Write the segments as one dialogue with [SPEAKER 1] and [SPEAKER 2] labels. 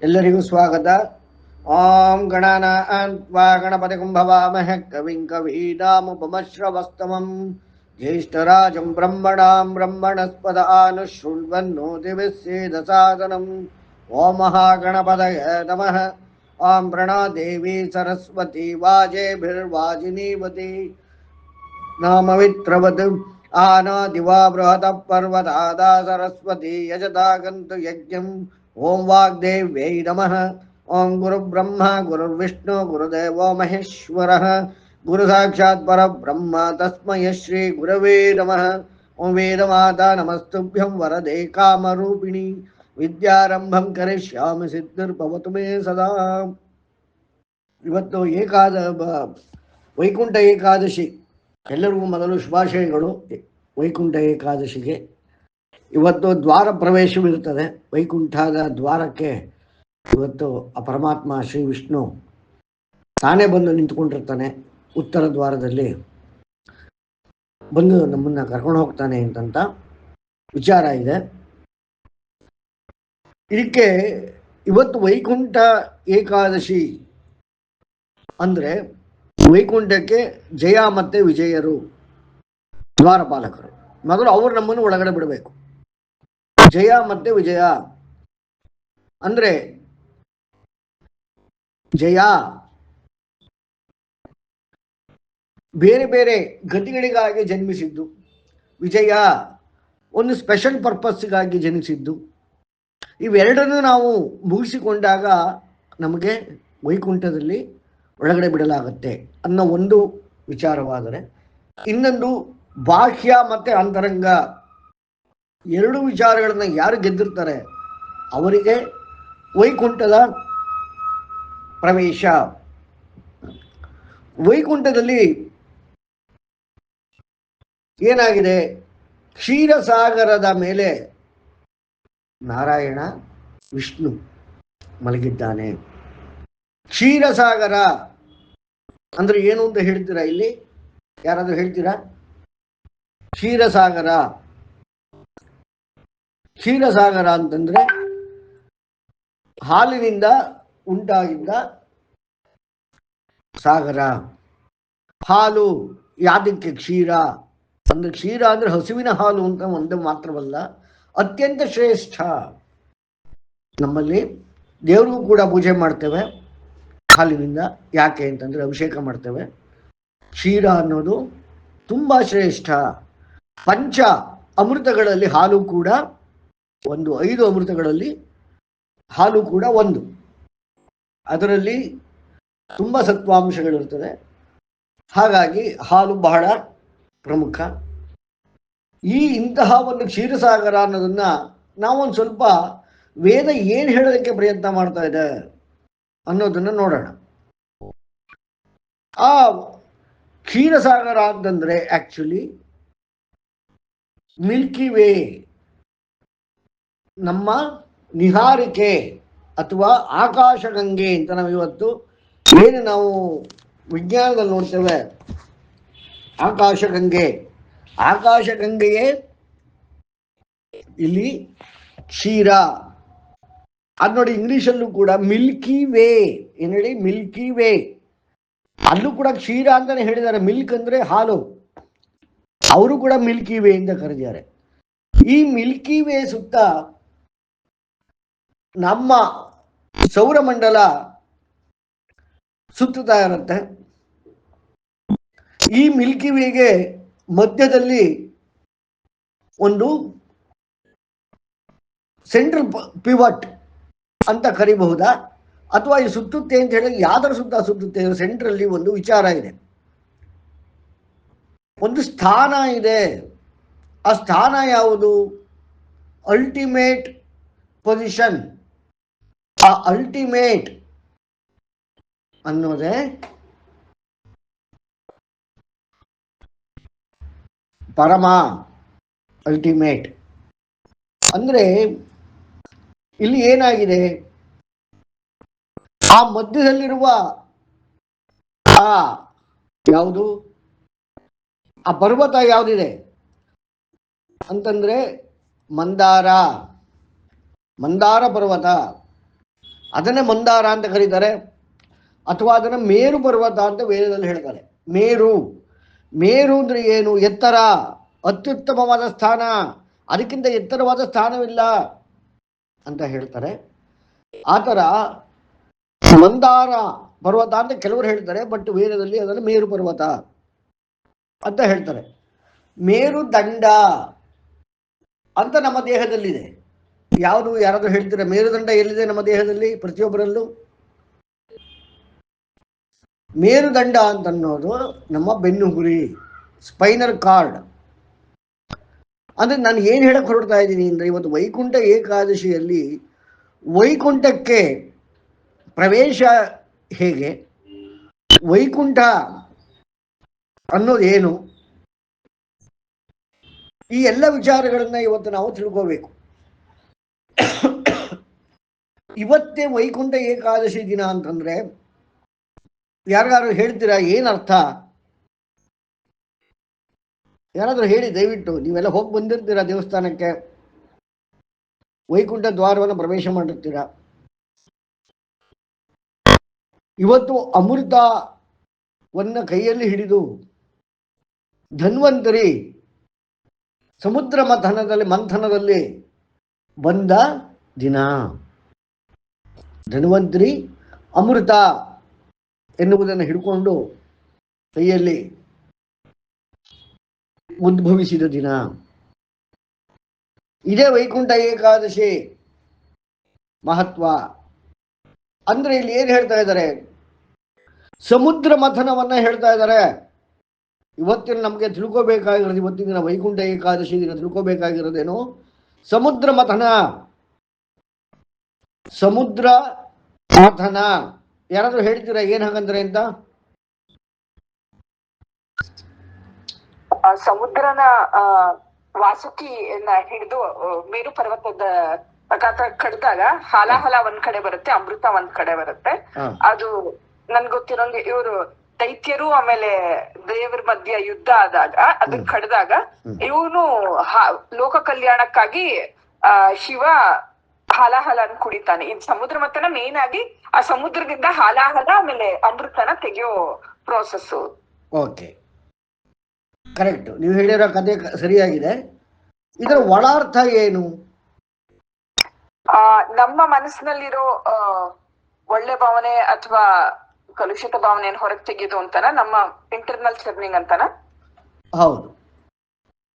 [SPEAKER 1] ಎಲ್ಲರಿಗೂ ಸ್ವಾಗತ. ಓಂ ಗಣಾನಾನ್ವಾ ಗಣಪತಿಂ ಭವಾಮಹೇ ಕವಿಂ ಕವೀನಾಮುಪಮಶ್ರವಸ್ತಮಂ ಜ್ಯೇಷ್ಠರಾಜಂ ಬ್ರಹ್ಮಣಾಂ ಬ್ರಹ್ಮಣಸ್ಪದ ಆನುಶೃಣ್ವನ್ನೋತಿಭಿಸ್ಸೇದಸಾದನಂ. ಓಂ ಮಹಾಗಣಪತಯೇ ನಮಃ. ಓಂ ಪ್ರಣಾದೇವಿ ಸರಸ್ವತಿ ವಾಜೇಭಿರ್ವಾಜಿನೀವತಿ ನಾಮವಿತ್ರವತ್ ಆನಾದಿವಾ ಬೃಹತಃ ಪರ್ವತಾದಾ ಸರಸ್ವತಿ ಯಜತಾಗಂತು ಯಜ್ಞಂ. ಓಂ ವಾಗ್ದೇವ್ಯೈ ನಮಃ. ಓಂ ಗುರುಬ್ರಹ್ಮ ಗುರುರ್ವಿಷ್ಣು ಗುರುದೇವೋ ಮಹೇಶ್ವರಃ ಗುರು ಸಾಕ್ಷಾತ್ ಪರಬ್ರಹ್ಮ ತಸ್ಮೈ ಶ್ರೀ ಗುರವೇ ನಮಃ. ಓಂ ವೇದಮಾತಾ ನಮಸ್ತುಭ್ಯಂ ವರದೆ ಕಾಮರೂಪಿಣಿ ವಿದ್ಯಾರಂಭಂ ಕರಿಷ್ಯಾಮಿ ಸಿದ್ಧಿರ್ಭವತು ಮೇ ಸದಾ. ಇವತ್ತು ವೈಕುಂಠ ಏಕಾದಶಿ. ಎಲ್ಲರಿಗೂ ಮೊದಲು ಶುಭಾಶಯಗಳು. ವೈಕುಂಠ ಏಕಾದಶಿಗೆ ಇವತ್ತು ದ್ವಾರ ಪ್ರವೇಶವಿರುತ್ತದೆ. ವೈಕುಂಠದ ದ್ವಾರಕ್ಕೆ ಇವತ್ತು ಆ ಪರಮಾತ್ಮ ಶ್ರೀ ವಿಷ್ಣು ತಾನೇ ಬಂದು ನಿಂತ್ಕೊಂಡಿರ್ತಾನೆ. ಉತ್ತರ ದ್ವಾರದಲ್ಲಿ ಬಂದು ನಮ್ಮನ್ನ ಕರ್ಕೊಂಡು ಹೋಗ್ತಾನೆ ಅಂತಂತ ವಿಚಾರ ಇದೆ. ಇದಕ್ಕೆ ಇವತ್ತು ವೈಕುಂಠ ಏಕಾದಶಿ ಅಂದ್ರೆ ವೈಕುಂಠಕ್ಕೆ ಜಯ ಮತ್ತೆ ವಿಜಯರು ದ್ವಾರಪಾಲಕರು. ಮೊದಲು ಅವರು ನಮ್ಮನ್ನು ಒಳಗಡೆ ಬಿಡಬೇಕು. ಜಯ ಮತ್ತೆ ವಿಜಯ ಅಂದ್ರೆ ಜಯ ಬೇರೆ ಬೇರೆ ಗತಿಗಳಿಗಾಗಿ ಜನ್ಮಿಸಿದ್ದು, ವಿಜಯ ಒಂದು ಸ್ಪೆಷಲ್ ಪರ್ಪಸ್ಗಾಗಿ ಜನಿಸಿದ್ದು. ಇವೆರಡನ್ನು ನಾವು ಮುಗಿಸಿಕೊಂಡಾಗ ನಮಗೆ ವೈಕುಂಠದಲ್ಲಿ ಒಳಗಡೆ ಬಿಡಲಾಗತ್ತೆ ಅನ್ನೋ ಒಂದು ವಿಚಾರವಾದರೆ, ಇನ್ನೊಂದು ಬಾಹ್ಯ ಮತ್ತೆ ಅಂತರಂಗ ಎರಡು ವಿಚಾರಗಳನ್ನ ಯಾರು ಗೆದ್ದಿರ್ತಾರೆ ಅವರಿಗೆ ವೈಕುಂಠದ ಪ್ರವೇಶ. ವೈಕುಂಠದಲ್ಲಿ ಏನಾಗಿದೆ, ಕ್ಷೀರಸಾಗರದ ಮೇಲೆ ನಾರಾಯಣ ವಿಷ್ಣು ಮಲಗಿದ್ದಾನೆ. ಕ್ಷೀರಸಾಗರ ಅಂದ್ರೆ ಏನು ಅಂತ ಹೇಳ್ತೀರಾ? ಇಲ್ಲಿ ಯಾರಾದ್ರೂ ಹೇಳ್ತೀರಾ? ಕ್ಷೀರಸಾಗರ ಕ್ಷೀರಸಾಗರ ಅಂತಂದ್ರೆ ಹಾಲಿನಿಂದ ಉಂಟಾಗಿದ್ದ ಸಾಗರ. ಹಾಲು ಯಾದಕ್ಕೆ ಕ್ಷೀರ ಅಂದ್ರೆ, ಕ್ಷೀರ ಅಂದ್ರೆ ಹಸುವಿನ ಹಾಲು ಅಂತ ಒಂದು ಮಾತ್ರವಲ್ಲ, ಅತ್ಯಂತ ಶ್ರೇಷ್ಠ. ನಮ್ಮಲ್ಲಿ ದೇವರಿಗೂ ಕೂಡ ಪೂಜೆ ಮಾಡ್ತೇವೆ ಹಾಲಿನಿಂದ. ಯಾಕೆ ಅಂತಂದ್ರೆ ಅಭಿಷೇಕ ಮಾಡ್ತೇವೆ. ಕ್ಷೀರ ಅನ್ನೋದು ತುಂಬಾ ಶ್ರೇಷ್ಠ. ಪಂಚ ಅಮೃತಗಳಲ್ಲಿ ಹಾಲು ಕೂಡ ಒಂದು. 5 ಅಮೃತಗಳಲ್ಲಿ ಹಾಲು ಕೂಡ ಒಂದು. ಅದರಲ್ಲಿ ತುಂಬ ಸತ್ವಾಂಶಗಳಿರ್ತದೆ. ಹಾಗಾಗಿ ಹಾಲು ಬಹಳ ಪ್ರಮುಖ. ಇಂತಹ ಒಂದು ಕ್ಷೀರಸಾಗರ ಅನ್ನೋದನ್ನ ನಾವೊಂದು ಸ್ವಲ್ಪ ವೇದ ಏನು ಹೇಳೋದಕ್ಕೆ ಪ್ರಯತ್ನ ಮಾಡ್ತಾ ಇದೆ ಅನ್ನೋದನ್ನ ನೋಡೋಣ. ಆ ಕ್ಷೀರಸಾಗರ ಅಂತಂದ್ರೆ ಆಕ್ಚುಲಿ ಮಿಲ್ಕಿ ವೇ, ನಮ್ಮ ನಿಹಾರಿಕೆ ಅಥವಾ ಆಕಾಶಗಂಗೆ ಅಂತ ನಾವು ಇವತ್ತು ಏನು ನಾವು ವಿಜ್ಞಾನದಲ್ಲಿ ನೋಡ್ತೇವೆ. ಆಕಾಶಗಂಗೆ, ಆಕಾಶಗಂಗೆಯೇ ಇಲ್ಲಿ ಕ್ಷೀರ. ಅದು ನೋಡಿ, ಇಂಗ್ಲಿಷಲ್ಲೂ ಕೂಡ ಮಿಲ್ಕಿ ವೇ ಏನು ಹೇಳಿ, ಮಿಲ್ಕಿ ವೇ. ಅಲ್ಲೂ ಕೂಡ ಕ್ಷೀರ ಅಂತಾನೆ ಹೇಳಿದ್ದಾರೆ. ಮಿಲ್ಕ್ ಅಂದ್ರೆ ಹಾಲು, ಅವರು ಕೂಡ ಮಿಲ್ಕಿ ವೇ ಅಂತ ಕರೆದಿದ್ದಾರೆ. ಈ ಮಿಲ್ಕಿ ವೇ ಸುತ್ತ ನಮ್ಮ ಸೌರಮಂಡಲ ಸುತ್ತುತ್ತಾ ಇರುತ್ತೆ. ಈ ಮಿಲ್ಕಿ ವೇಗೆ ಮಧ್ಯದಲ್ಲಿ ಒಂದು ಸೆಂಟ್ರಲ್ ಪಿವಟ್ ಅಂತ ಕರಿಬಹುದಾ, ಅಥವಾ ಈ ಸುತ್ತುತ್ತೆ ಅಂತ ಹೇಳಿ ಯಾವ್ದರ ಸುತ್ತ ಸುತ್ತುತ್ತೆ? ಸೆಂಟ್ರಲ್ಲಿ ಒಂದು ವಿಚಾರ ಇದೆ, ಒಂದು ಸ್ಥಾನ ಇದೆ. ಆ ಸ್ಥಾನ ಯಾವುದು? Ultimate position. ಆ ಅಲ್ಟಿಮೇಟ್ ಅನ್ನೋದೇ ಪರಮ. ಅಲ್ಟಿಮೇಟ್ ಅಂದ್ರೆ ಇಲ್ಲಿ ಏನಾಗಿದೆ, ಆ ಮಧ್ಯದಲ್ಲಿರುವ ಆ ಯಾವುದು, ಆ ಪರ್ವತ ಯಾವುದಿದೆ ಅಂತಂದ್ರೆ ಮಂದಾರ ಪರ್ವತ. ಅದನ್ನೇ ಮಂದಾರ ಅಂತ ಕರೀತಾರೆ, ಅಥವಾ ಅದನ್ನು ಮೇರು ಪರ್ವತ ಅಂತ ವೇದದಲ್ಲಿ ಹೇಳ್ತಾರೆ. ಮೇರು ಮೇರು ಅಂದ್ರೆ ಏನು? ಎತ್ತರ, ಅತ್ಯುತ್ತಮವಾದ ಸ್ಥಾನ, ಅದಕ್ಕಿಂತ ಎತ್ತರವಾದ ಸ್ಥಾನವಿಲ್ಲ ಅಂತ ಹೇಳ್ತಾರೆ. ಆ ಥರ ಮಂದಾರ ಪರ್ವತ ಅಂತ ಕೆಲವರು ಹೇಳ್ತಾರೆ, ಬಟ್ ವೇದದಲ್ಲಿ ಅದನ್ನು ಮೇರು ಪರ್ವತ ಅಂತ ಹೇಳ್ತಾರೆ. ಮೇರು ದಂಡ ಅಂತ ನಮ್ಮ ದೇಹದಲ್ಲಿದೆ. ಯಾವುದು ಯಾರಾದರೂ ಹೇಳ್ತೀರಾ ಮೇರುದಂಡ ಎಲ್ಲಿದೆ ನಮ್ಮ ದೇಹದಲ್ಲಿ? ಪ್ರತಿಯೊಬ್ಬರಲ್ಲೂ ಮೇರುದಂಡ ಅಂತನ್ನೋದು ನಮ್ಮ ಬೆನ್ನುಹುರಿ, ಸ್ಪೈನಲ್ ಕಾರ್ಡ್. ಅಂದ್ರೆ ನಾನು ಏನು ಹೇಳಕ್ ಹೊರಡ್ತಾ ಇದ್ದೀನಿ ಅಂದ್ರೆ, ಇವತ್ತು ವೈಕುಂಠ ಏಕಾದಶಿಯಲ್ಲಿ ವೈಕುಂಠಕ್ಕೆ ಪ್ರವೇಶ ಹೇಗೆ, ವೈಕುಂಠ ಅನ್ನೋದೇನು, ಈ ಎಲ್ಲ ವಿಚಾರಗಳನ್ನ ಇವತ್ತು ನಾವು ತಿಳ್ಕೋಬೇಕು. ಇವತ್ತೇ ವೈಕುಂಠ ಏಕಾದಶಿ ದಿನ ಅಂತಂದ್ರೆ ಯಾರಿಗಾರು ಹೇಳ್ತೀರಾ ಏನರ್ಥ? ಯಾರಾದ್ರೂ ಹೇಳಿ ದಯವಿಟ್ಟು. ನೀವೆಲ್ಲ ಹೋಗಿ ಬಂದಿರ್ತೀರಾ ದೇವಸ್ಥಾನಕ್ಕೆ, ವೈಕುಂಠ ದ್ವಾರವನ್ನು ಪ್ರವೇಶ ಮಾಡಿರ್ತೀರಾ. ಇವತ್ತು ಅಮೃತವನ್ನ ಕೈಯಲ್ಲಿ ಹಿಡಿದು ಧನ್ವಂತರಿ ಸಮುದ್ರ ಮಂಥನದಲ್ಲಿ ಬಂದ ದಿನ. ಧನ್ವಂತರಿ ಅಮೃತ ಎನ್ನುವುದನ್ನು ಹಿಡ್ಕೊಂಡು ಕೈಯಲ್ಲಿ ಉದ್ಭವಿಸಿದ ದಿನ. ಇದೇ ವೈಕುಂಠ ಏಕಾದಶಿ ಮಹತ್ವ. ಅಂದ್ರೆ ಇಲ್ಲಿ ಏನ್ ಹೇಳ್ತಾ ಇದ್ದಾರೆ? ಸಮುದ್ರ ಮಥನವನ್ನ ಹೇಳ್ತಾ ಇದ್ದಾರೆ. ಇವತ್ತಿನ ನಮಗೆ ತಿಳ್ಕೋಬೇಕಾಗಿರೋದು, ಇವತ್ತಿನ ದಿನ ವೈಕುಂಠ ಏಕಾದಶಿ ದಿನ ತಿಳ್ಕೋಬೇಕಾಗಿರೋದೇನು? ಸಮುದ್ರ ಮಥನ. ಸಮುದ್ರ ಮಥನ ಯಾರಾದ್ರೂ ಹೇಳ್ತೀರಾ ಏನ್ ಹಾಗಂದ್ರೆ ಅಂತ?
[SPEAKER 2] ಸಮುದ್ರನ ವಾಸುಕಿಯನ್ನ ಹಿಡಿದು ಮೇರು ಪರ್ವತದ ಕಡ್ದಾಗ ಹಾಲಾಹಲ ಒಂದ್ ಕಡೆ ಬರುತ್ತೆ, ಅಮೃತ ಒಂದ್ ಕಡೆ ಬರುತ್ತೆ. ಅದು ನನ್ ಗೊತ್ತಿರೋಂಗೆ ಇವರು ದೈತ್ಯರು ಆಮೇಲೆ ದೇವರ ಮಧ್ಯ ಯುದ್ಧ ಆದಾಗ ಅದನ್ನ ಕಡ್ದಾಗ ಇವನು ಲೋಕ ಕಲ್ಯಾಣಕ್ಕಾಗಿ ಶಿವ ಹಾಲಾಹಲನ್ ಕುಡಿತಾನೆ. ಇದು ಸಮುದ್ರ ಮಥನ ಮೇನ್ ಆಗಿ ಆ ಸಮುದ್ರದಿಂದ ಹಾಲಾಹಲ ಆಮೇಲೆ ಅಮೃತನ ತೆಗೆಯೋ ಪ್ರೋಸೆಸ್.
[SPEAKER 1] Okay, correct. ನೀವು ಹೇಳಿರೋ ಕಥೆ ಸರಿಯಾಗಿದೆ. ಇದರ ಒಳಾರ್ಥ ಏನು?
[SPEAKER 2] ನಮ್ಮ ಮನಸ್ಸಿನಲ್ಲಿರೋ ಒಳ್ಳೆ ಭಾವನೆ ಅಥವಾ ಕಲುಷಿತ ಭಾವನೆಯನ್ನು ಹೊರಗೆ ತೆಗೆಯೋದು ಅಂತಾನ, ನಮ್ಮ ಇಂಟರ್ನಲ್ ಚರ್ನಿಂಗ್ ಅಂತಾನ.
[SPEAKER 1] ಹೌದು,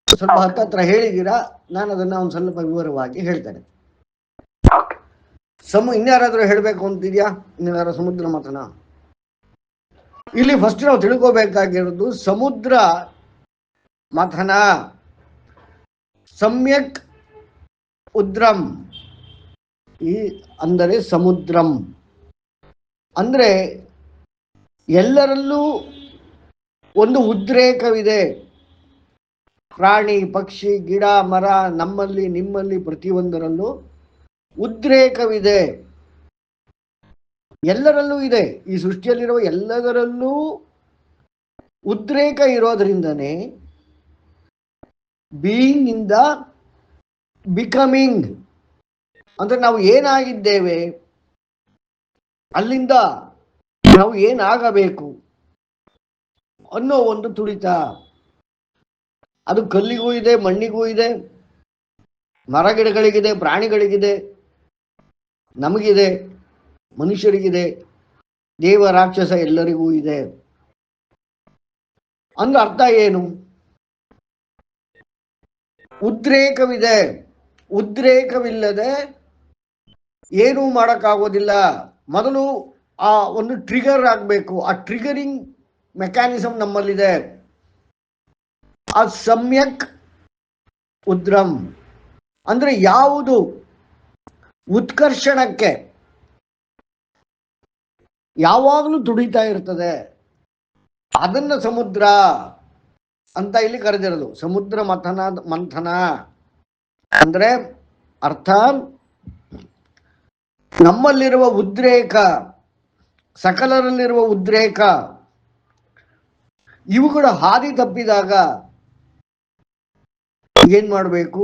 [SPEAKER 1] ಸ್ವಲ್ಪ ಹತ್ತತ್ರ ಹೇಳಿದ್ದೀರಾ. ನಾನು ಅದನ್ನ ಒಂದು ಸ್ವಲ್ಪ ವಿವರವಾಗಿ ಹೇಳ್ತೇನೆ. ಇನ್ಯಾರಾದ್ರೂ ಹೇಳ್ಬೇಕು ಅಂತಿದ್ಯಾ? ಇನ್ಯಾರ ಸಮುದ್ರ ಮಥನ? ಇಲ್ಲಿ ಫಸ್ಟ್ ನಾವು ತಿಳ್ಕೋಬೇಕಾಗಿರೋದು ಸಮುದ್ರ ಮಥನ ಸಮ್ಯಕ್ ಉದ್ರಂ. ಈ ಅಂದರೆ ಸಮುದ್ರಂ ಅಂದ್ರೆ ಎಲ್ಲರಲ್ಲೂ ಒಂದು ಉದ್ರೇಕವಿದೆ. ಪ್ರಾಣಿ ಪಕ್ಷಿ ಗಿಡ ಮರ, ನಮ್ಮಲ್ಲಿ ನಿಮ್ಮಲ್ಲಿ ಪ್ರತಿಯೊಂದರಲ್ಲೂ ಉದ್ರೇಕವಿದೆ. ಎಲ್ಲರಲ್ಲೂ ಇದೆ. ಈ ಸೃಷ್ಟಿಯಲ್ಲಿರುವ ಎಲ್ಲದರಲ್ಲೂ ಉದ್ರೇಕ ಇರೋದ್ರಿಂದನೇ ಬೀಯಿಂಗ್ ಇಂದ ಬಿಕಮಿಂಗ್ ಅಂದ್ರೆ ನಾವು ಏನಾಗಿದ್ದೇವೆ ಅಲ್ಲಿಂದ ನಾವು ಏನಾಗಬೇಕು ಅನ್ನೋ ಒಂದು ತುಡಿತ. ಅದು ಕಲ್ಲಿಗೂ ಇದೆ, ಮಣ್ಣಿಗೂ ಇದೆ, ಮರಗಿಡಗಳಿಗಿದೆ, ಪ್ರಾಣಿಗಳಿಗಿದೆ, ನಮಗಿದೆ, ಮನುಷ್ಯರಿಗಿದೆ, ದೇವ ರಾಕ್ಷಸ ಎಲ್ಲರಿಗೂ ಇದೆ. ಅಂದ್ರೆ ಅರ್ಥ ಏನು? ಉದ್ರೇಕವಿದೆ. ಉದ್ರೇಕವಿಲ್ಲದೆ ಏನೂ ಮಾಡೋಕ್ಕಾಗೋದಿಲ್ಲ. ಮೊದಲು ಆ ಒಂದು ಟ್ರಿಗರ್ ಆಗಬೇಕು. ಆ ಟ್ರಿಗರಿಂಗ್ ಮೆಕ್ಯಾನಿಸಮ್ ನಮ್ಮಲ್ಲಿದೆ. ಆ ಸಮ್ಯಕ್ ಉದ್ರಂ ಅಂದ್ರೆ ಯಾವುದು ಉತ್ಕರ್ಷಣಕ್ಕೆ ಯಾವಾಗಲೂ ತುಡಿತಾ ಇರ್ತದೆ ಅದನ್ನ ಸಮುದ್ರ ಅಂತ ಇಲ್ಲಿ ಕರೆದಿರೋದು. ಸಮುದ್ರ ಮಂಥನ ಅಂದ್ರೆ ಅರ್ಥ ನಮ್ಮಲ್ಲಿರುವ ಉದ್ರೇಕ, ಸಕಲರಲ್ಲಿರುವ ಉದ್ರೇಕ, ಇವುಗಳು ಹಾದಿ ತಪ್ಪಿದಾಗ ಏನ್ ಮಾಡಬೇಕು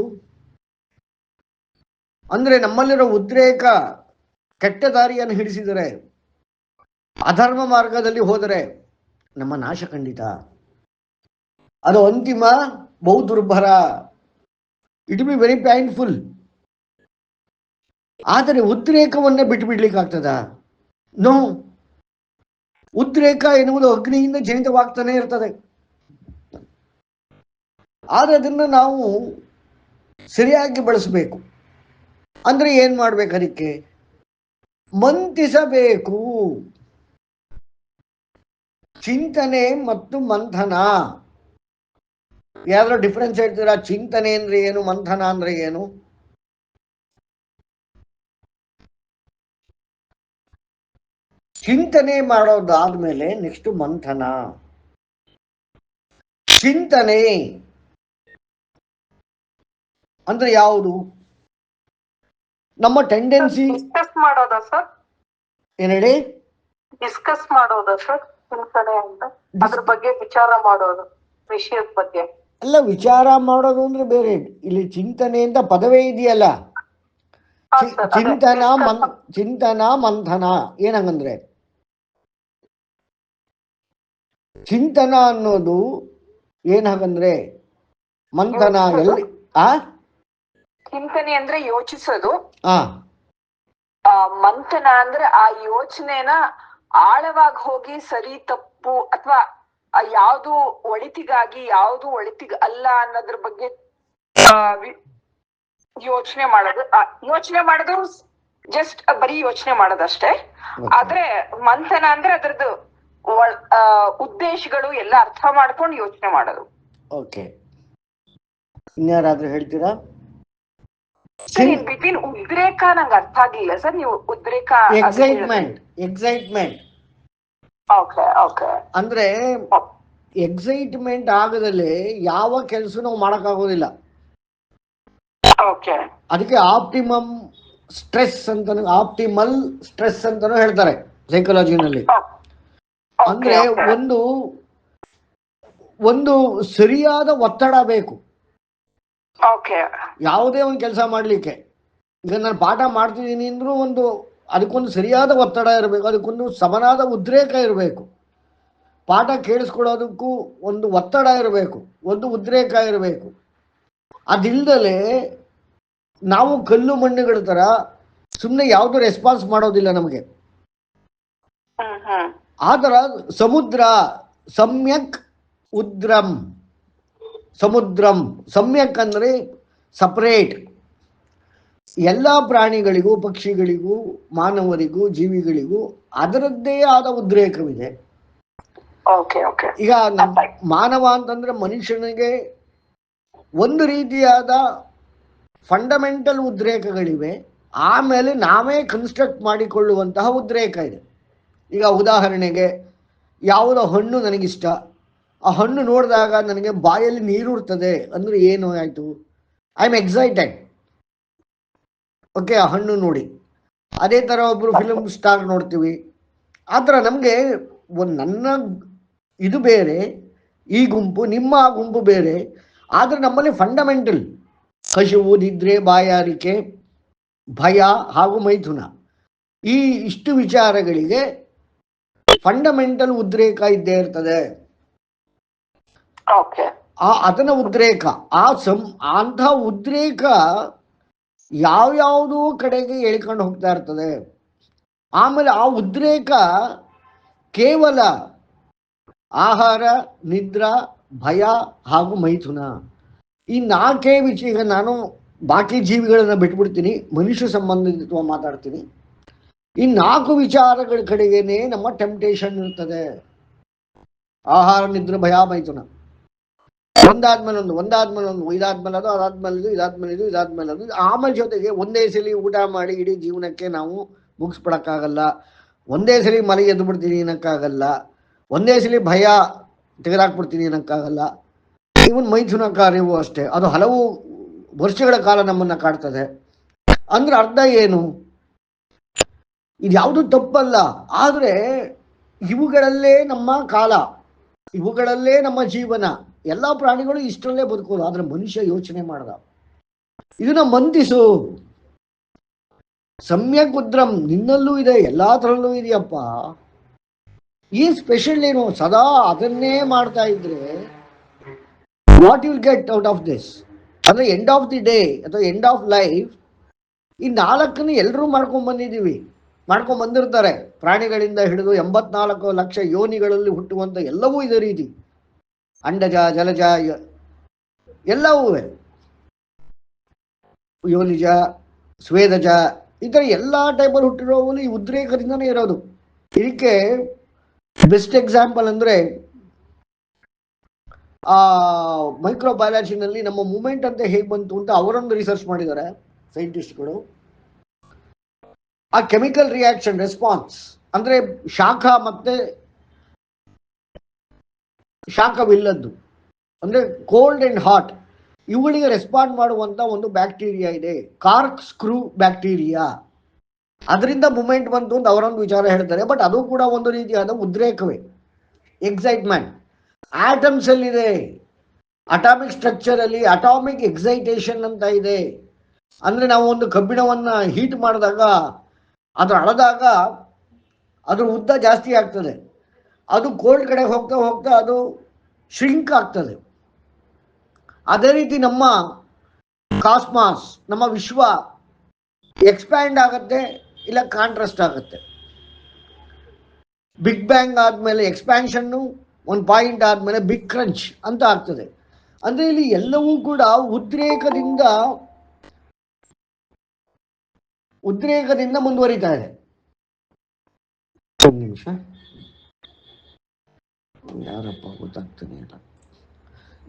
[SPEAKER 1] ಅಂದ್ರೆ ನಮ್ಮಲ್ಲಿರೋ ಉದ್ರೇಕ ಕೆಟ್ಟ ದಾರಿಯನ್ನು ಹಿಡಿಸಿದರೆ, ಅಧರ್ಮ ಮಾರ್ಗದಲ್ಲಿ ಹೋದರೆ ನಮ್ಮ ನಾಶ ಖಂಡಿತ. ಅದು ಅಂತಿಮ ಬಹು ದುರ್ಭರ. It be very painful. ಆದರೆ ಉದ್ರೇಕವನ್ನೇ ಬಿಟ್ಟು ಬಿಡ್ಲಿಕ್ಕಾಗ್ತದ? ನೋ. ಉದ್ರೇಕ ಎನ್ನುವುದು ಅಗ್ನಿಯಿಂದ ಜನಿತವಾಗ್ತಾನೆ ಇರ್ತದೆ. ಆದರೆ ಅದನ್ನು ನಾವು ಸರಿಯಾಗಿ ಬಳಸಬೇಕು. ಅಂದ್ರೆ ಏನ್ ಮಾಡ್ಬೇಕು? ಅದಕ್ಕೆ ಮಂಥಿಸಬೇಕು. ಚಿಂತನೆ ಮತ್ತು ಮಂಥನ, ಯಾವ್ದಾದ್ರು ಡಿಫ್ರೆನ್ಸ್ ಹೇಳ್ತೀರಾ? ಚಿಂತನೆ ಅಂದ್ರೆ ಏನು, ಮಂಥನ ಅಂದ್ರೆ ಏನು? ಚಿಂತನೆ ಮಾಡೋದಾದ್ಮೇಲೆ ನೆಕ್ಸ್ಟ್ ಮಂಥನ. ಚಿಂತನೆ ಅಂದ್ರೆ ಯಾವುದು? ನಮ್ಮ ಟೆಂಡೆನ್ಸಿ
[SPEAKER 2] ಡಿಸ್ಕಸ್ ಮಾಡೋದಾ ಸರ್?
[SPEAKER 1] ಏನ್ ಹೇಳಿ?
[SPEAKER 2] ಡಿಸ್ಕಸ್ ಮಾಡೋದಾ ಸರ್ ಚಿಂತನೆ ಅಂತ? ಅದ್ರ ಬಗ್ಗೆ ವಿಚಾರ ಮಾಡೋದು, ವಿಷಯದ ಬಗ್ಗೆ
[SPEAKER 1] ಅಲ್ಲ. ವಿಚಾರ ಮಾಡೋದು ಅಂದ್ರೆ ಬೇರೆ. ಇಲ್ಲಿ ಚಿಂತನೆ ಅಂತ ಪದವೇ ಇದೆಯಲ್ಲ. ಚಿಂತನ ಮಂಥನ ಏನಂಗಂದ್ರೆ, ಚಿಂತನ ಅನ್ನೋದು ಏನಾಗಂದ್ರೆ ಮಂಥನ ಎಲ್ಲಿ
[SPEAKER 2] ಚಿಂತನೆ ಅಂದ್ರೆ ಯೋಚಿಸೋದು.
[SPEAKER 1] ಆ
[SPEAKER 2] ಮಂಥನ ಅಂದ್ರೆ ಆ ಯೋಚನೆನ ಆಳವಾಗಿ ಹೋಗಿ ಸರಿ ತಪ್ಪು ಅಥವಾ ಯಾವ್ದು ಒಳಿತಿಗಾಗಿ ಯಾವ್ದು ಒಳಿತಿಗ ಅಲ್ಲ ಅನ್ನೋದ್ರ ಬಗ್ಗೆ ಯೋಚನೆ ಮಾಡೋದು. ಯೋಚನೆ ಮಾಡೋದು ಜಸ್ಟ್ ಬರೀ ಯೋಚನೆ ಮಾಡೋದಷ್ಟೇ. ಆದ್ರೆ ಮಂಥನ ಅಂದ್ರೆ ಅದ್ರದ್ದು ಉದ್ದೇಶಗಳು ಎಲ್ಲ ಅರ್ಥ ಮಾಡ್ಕೊಂಡು ಯೋಚನೆ ಮಾಡೋದು.
[SPEAKER 1] ಓಕೆ, ಇನ್ಯಾರಾದ್ರೂ ಹೇಳ್ತೀರಾ?
[SPEAKER 2] ಬಿಟ್ವೀನ್ ಉದ್ರೇಕ ನಂಗೆ ಅರ್ಥ ಆಗ್ಲಿಲ್ಲ ಸರ್. ನೀವು ಉದ್ರೇಕ
[SPEAKER 1] ಎಕ್ಸೈಟ್ಮೆಂಟ್ ಅಂದ್ರೆ ಎಕ್ಸೈಟ್ಮೆಂಟ್ ಆಗದಲ್ಲಿ ಯಾವ ಕೆಲಸ ನಾವು ಮಾಡಕ್ಕಾಗೋದಿಲ್ಲ. ಅದಕ್ಕೆ ಆಪ್ಟಿಮಲ್ ಸ್ಟ್ರೆಸ್ ಅಂತಾನು ಹೇಳ್ತಾರೆ ಸೈಕಾಲಜಿನಲ್ಲಿ. ಅಂದ್ರೆ ಒಂದು ಸರಿಯಾದ ಒತ್ತಡ ಬೇಕು ಯಾವುದೇ ಒಂದು ಕೆಲಸ ಮಾಡ್ಲಿಕ್ಕೆ. ಈಗ ನಾನು ಪಾಠ ಮಾಡ್ತಿದ್ದೀನಿ ಅಂದ್ರೂ ಅದಕ್ಕೊಂದು ಸರಿಯಾದ ಒತ್ತಡ ಇರಬೇಕು, ಅದಕ್ಕೊಂದು ಸಮನಾದ ಉದ್ರೇಕ ಇರಬೇಕು. ಪಾಠ ಕೇಳಿಸ್ಕೊಳ್ಳೋದಕ್ಕೂ ಒಂದು ಒತ್ತಡ ಇರಬೇಕು, ಒಂದು ಉದ್ರೇಕ ಇರಬೇಕು. ಅದಿಲ್ದಲೆ ನಾವು ಕಲ್ಲು ಮಣ್ಣುಗಳ ತರ ಸುಮ್ಮನೆ ಯಾವುದು ರೆಸ್ಪಾನ್ಸ್ ಮಾಡೋದಿಲ್ಲ ನಮಗೆ. ಆತರ ಸಮುದ್ರ ಸಮ್ಯಕ್ ಉದ್ರಂ. ಸಮ್ಯಕ್ ಅಂದ್ರೆ ಸಪರೇಟ್. ಎಲ್ಲ ಪ್ರಾಣಿಗಳಿಗೂ, ಪಕ್ಷಿಗಳಿಗೂ, ಮಾನವರಿಗೂ, ಜೀವಿಗಳಿಗೂ ಅದರದ್ದೇ ಆದ ಉದ್ರೇಕವಿದೆ. ಈಗ ಮಾನವ ಅಂತಂದ್ರೆ ಮನುಷ್ಯನಿಗೆ ಒಂದು ರೀತಿಯಾದ ಫಂಡಮೆಂಟಲ್ ಉದ್ರೇಕಗಳಿವೆ, ಆಮೇಲೆ ನಾವೇ ಕನ್ಸ್ಟ್ರಕ್ಟ್ ಮಾಡಿಕೊಳ್ಳುವಂತಹ ಉದ್ರೇಕ ಇದೆ. ಈಗ ಉದಾಹರಣೆಗೆ, ಯಾವುದೋ ಹಣ್ಣು ನನಗಿಷ್ಟ, ಆ ಹಣ್ಣು ನೋಡಿದಾಗ ನನಗೆ ಬಾಯಲ್ಲಿ ನೀರೂರ್ತದೆ ಅಂದ್ರೆ ಏನು ಆಯಿತು? I am excited. ಓಕೆ, ಆ ಹಣ್ಣು ನೋಡಿ. ಅದೇ ಥರ ಒಬ್ಬರು ಫಿಲ್ಮ್ ಸ್ಟಾರ್ ನೋಡ್ತೀವಿ. ಆ ಥರ ನಮಗೆ ನನ್ನ ಇದು ಬೇರೆ, ಈ ಗುಂಪು, ನಿಮ್ಮ ಗುಂಪು ಬೇರೆ. ಆದರೆ ನಮ್ಮಲ್ಲಿ ಫಂಡಮೆಂಟಲ್ ಹಸಿವು, ನಿದ್ರೆ, ಬಾಯಾರಿಕೆ, ಭಯ ಹಾಗೂ ಮೈಥುನ, ಈ ಇಷ್ಟು ವಿಚಾರಗಳಿಗೆ ಫಂಡಮೆಂಟಲ್ ಉದ್ರೇಕ ಇದ್ದೇ ಇರ್ತದೆ. ಅದನ್ನ ಉದ್ರೇಕ ಅಂಥ ಉದ್ರೇಕ ಯಾವ್ಯಾವುದೋ ಕಡೆಗೆ ಎಳ್ಕೊಂಡು ಹೋಗ್ತಾ ಇರ್ತದೆ. ಆಮೇಲೆ ಆ ಉದ್ರೇಕ ಕೇವಲ ಆಹಾರ, ನಿದ್ರಾ, ಭಯ ಹಾಗೂ ಮೈಥುನ, ಈ ನಾಲ್ಕೇ ವಿಷಯ. ನಾನು ಬಾಕಿ ಜೀವಿಗಳನ್ನ ಬಿಟ್ಬಿಡ್ತೀನಿ, ಮನುಷ್ಯ ಸಂಬಂಧಿತ ಮಾತಾಡ್ತೀನಿ. ಈ 4 ವಿಚಾರಗಳ ಕಡೆಗೇನೆ ನಮ್ಮ ಟೆಂಪ್ಟೇಷನ್ ಇರ್ತದೆ. ಆಹಾರ, ನಿದ್ರೆ, ಭಯ, ಮೈಥುನ. ಒಂದಾದ್ಮೇಲೆ ಒಂದು ಇದಾದ್ಮೇಲೆ ಅದು, ಅದಾದ್ಮೇಲೆ ಇದು, ಇದಾದ್ಮೇಲೆ ಅದು. ಆಮೇಲೆ ಜೊತೆಗೆ ಒಂದೇ ಸಲ ಊಟ ಮಾಡಿ ಇಡೀ ಜೀವನಕ್ಕೆ ನಾವು ಮುಗಿಸ್ಬಿಡಕ್ಕಾಗಲ್ಲ. ಒಂದೇ ಸಲ ಮಲೆ ಎದ್ದು ಬಿಡ್ತೀನಿ ಅನ್ನಕ್ಕಾಗಲ್ಲ. ಒಂದೇ ಸಲ ಭಯ ತೆಗೆದಾಕ್ಬಿಡ್ತೀನಿ ಅನ್ನಕ್ಕಾಗಲ್ಲ. ಇವನ್ ಮೈಥುನ ಕಾರ್ಯವೂ ಅಷ್ಟೇ, ಅದು ಹಲವು ವರ್ಷಗಳ ಕಾಲ ನಮ್ಮನ್ನ ಕಾಡ್ತದೆ. ಅಂದ್ರೆ ಅರ್ಥ ಏನು? ಇದ್ಯಾವುದು ತಪ್ಪಲ್ಲ, ಆದ್ರೆ ಇವುಗಳಲ್ಲೇ ನಮ್ಮ ಕಾಲ, ಇವುಗಳಲ್ಲೇ ನಮ್ಮ ಜೀವನ. ಎಲ್ಲ ಪ್ರಾಣಿಗಳು ಇಷ್ಟರಲ್ಲೇ ಬದುಕೋದು. ಆದ್ರೆ ಮನುಷ್ಯ ಯೋಚನೆ ಮಾಡ್ದ, ಇದನ್ನ ಮಂತಿಸು. ಸಮ್ಯಕ್ ಉದ್ರಂ ನಿನ್ನಲ್ಲೂ ಇದೆ, ಎಲ್ಲಾ ತರಲ್ಲೂ ಇದೆಯಪ್ಪ. ಈ ಸ್ಪೆಷಲ್ ಏನು? ಸದಾ ಅದನ್ನೇ ಮಾಡ್ತಾ ಇದ್ರೆ what will get out of this? ಅಂದ್ರೆ ಎಂಡ್ ಆಫ್ ದಿ ಡೇ ಅಥವಾ ಎಂಡ್ ಆಫ್ ಲೈಫ್ ಈ 4 ಎಲ್ಲರೂ ಮಾಡ್ಕೊಂಡ್ ಬಂದಿರ್ತಾರೆ. ಪ್ರಾಣಿಗಳಿಂದ ಹಿಡಿದು 84 ಲಕ್ಷ ಯೋನಿಗಳಲ್ಲಿ ಹುಟ್ಟುವಂತ ಎಲ್ಲವೂ ಇದೇ ರೀತಿ, ಅಂಡಜ ಜಲಜ ಎಲ್ಲವೂ, ಯೋನಿಜ ಸ್ವೇದಜ, ಈ ಥರ ಎಲ್ಲ ಟೈಪಲ್ಲಿ ಹುಟ್ಟಿರೋವಲ್ಲಿ ಈ ಉದ್ರೇಕದಿಂದನೇ ಇರೋದು. ಇದಕ್ಕೆ ಬೆಸ್ಟ್ ಎಕ್ಸಾಂಪಲ್ ಅಂದರೆ ಆ ಮೈಕ್ರೋಬಯಾಲಜಿನಲ್ಲಿ ನಮ್ಮ ಮೂಮೆಂಟ್ ಅಂತ ಹೇಗೆ ಬಂತು ಅಂತ ಅವರೊಂದು ರಿಸರ್ಚ್ ಮಾಡಿದ್ದಾರೆ ಸೈಂಟಿಸ್ಟ್ಗಳು. ಆ ಕೆಮಿಕಲ್ ರಿಯಾಕ್ಷನ್ ರೆಸ್ಪಾನ್ಸ್ ಅಂದರೆ ಶಾಖ ಮತ್ತೆ ಶಾಖವಿಲ್ಲದ್ದು ಅಂದರೆ ಕೋಲ್ಡ್ ಆ್ಯಂಡ್ ಹಾಟ್, ಇವುಗಳಿಗೆ ರೆಸ್ಪಾಂಡ್ ಮಾಡುವಂಥ ಒಂದು ಬ್ಯಾಕ್ಟೀರಿಯಾ ಇದೆ, ಕಾರ್ಕ್ ಸ್ಕ್ರೂ ಬ್ಯಾಕ್ಟೀರಿಯಾ. ಅದರಿಂದ ಮೂಮೆಂಟ್ ಬಂತು ಅಂತ ಅವರೊಂದು ವಿಚಾರ ಹೇಳ್ತಾರೆ. ಬಟ್ ಅದು ಕೂಡ ಒಂದು ರೀತಿಯಾದ ಉದ್ರೇಕವೇ, ಎಕ್ಸೈಟ್ಮೆಂಟ್. ಆಟಮ್ಸ್ ಅಲ್ಲಿ ಇದೆ, ಅಟಾಮಿಕ್ ಸ್ಟ್ರಕ್ಚರ್ ಅಲ್ಲಿ ಅಟಾಮಿಕ್ ಎಕ್ಸೈಟೇಷನ್ ಅಂತ ಇದೆ. ಅಂದ್ರೆ ನಾವು ಒಂದು ಕಬ್ಬಿಣವನ್ನ ಹೀಟ್ ಮಾಡಿದಾಗ ಅದು ಅಳದಾಗ ಅದ್ರ ಉದ್ದ ಜಾಸ್ತಿ ಆಗ್ತದೆ, ಅದು ಕೋಲ್ಡ್ ಕಡೆ ಹೋಗ್ತಾ ಹೋಗ್ತಾ ಅದು ಶ್ರಿಂಕ್ ಆಗ್ತದೆ. ಅದೇ ರೀತಿ ನಮ್ಮ ಕಾಸ್ಮಾಸ್, ನಮ್ಮ ವಿಶ್ವ ಎಕ್ಸ್ಪ್ಯಾಂಡ್ ಆಗುತ್ತೆ ಇಲ್ಲ ಕಾಂಟ್ರಾಸ್ಟ್ ಆಗುತ್ತೆ. ಬಿಗ್ ಬ್ಯಾಂಗ್ ಆದಮೇಲೆ ಎಕ್ಸ್ಪ್ಯಾನ್ಷನ್ನು, ಒಂದು ಪಾಯಿಂಟ್ ಆದಮೇಲೆ ಬಿಗ್ ಕ್ರಂಚ್ ಅಂತ ಆಗ್ತದೆ. ಅಂದರೆ ಇಲ್ಲಿ ಎಲ್ಲವೂ ಕೂಡ ಉದ್ರೇಕದಿಂದ ಮುಂದುವರಿತಾ ಇದೆ. ಒಂದು ನಿಮಿಷ, ಯಾರಪ್ಪ ಗೊತ್ತಾಗ್ತದೆ ಇಲ್ಲ.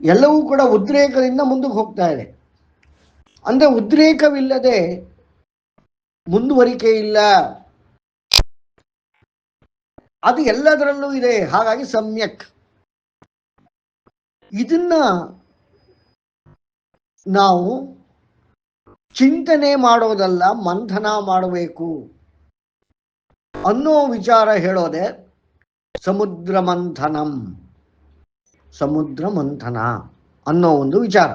[SPEAKER 1] ಎಲ್ಲವೂ ಕೂಡ ಉದ್ರೇಕದಿಂದ ಮುಂದಕ್ಕೆ ಹೋಗ್ತಾ ಇದೆ. ಅಂದ್ರೆ ಉದ್ರೇಕವಿಲ್ಲದೆ ಮುಂದುವರಿಕೆ ಇಲ್ಲ, ಅದು ಎಲ್ಲದರಲ್ಲೂ ಇದೆ. ಹಾಗಾಗಿ ಸಮ್ಯಕ್. ಇದನ್ನ ನಾವು ಚಿಂತನೆ ಮಾಡೋದಲ್ಲ, ಮಂಥನ ಮಾಡಬೇಕು ಅನ್ನೋ ವಿಚಾರ ಹೇಳೋದೆ ಸಮುದ್ರ ಮಂಥನಂ, ಸಮುದ್ರ ಮಂಥನ ಅನ್ನೋ ಒಂದು ವಿಚಾರ.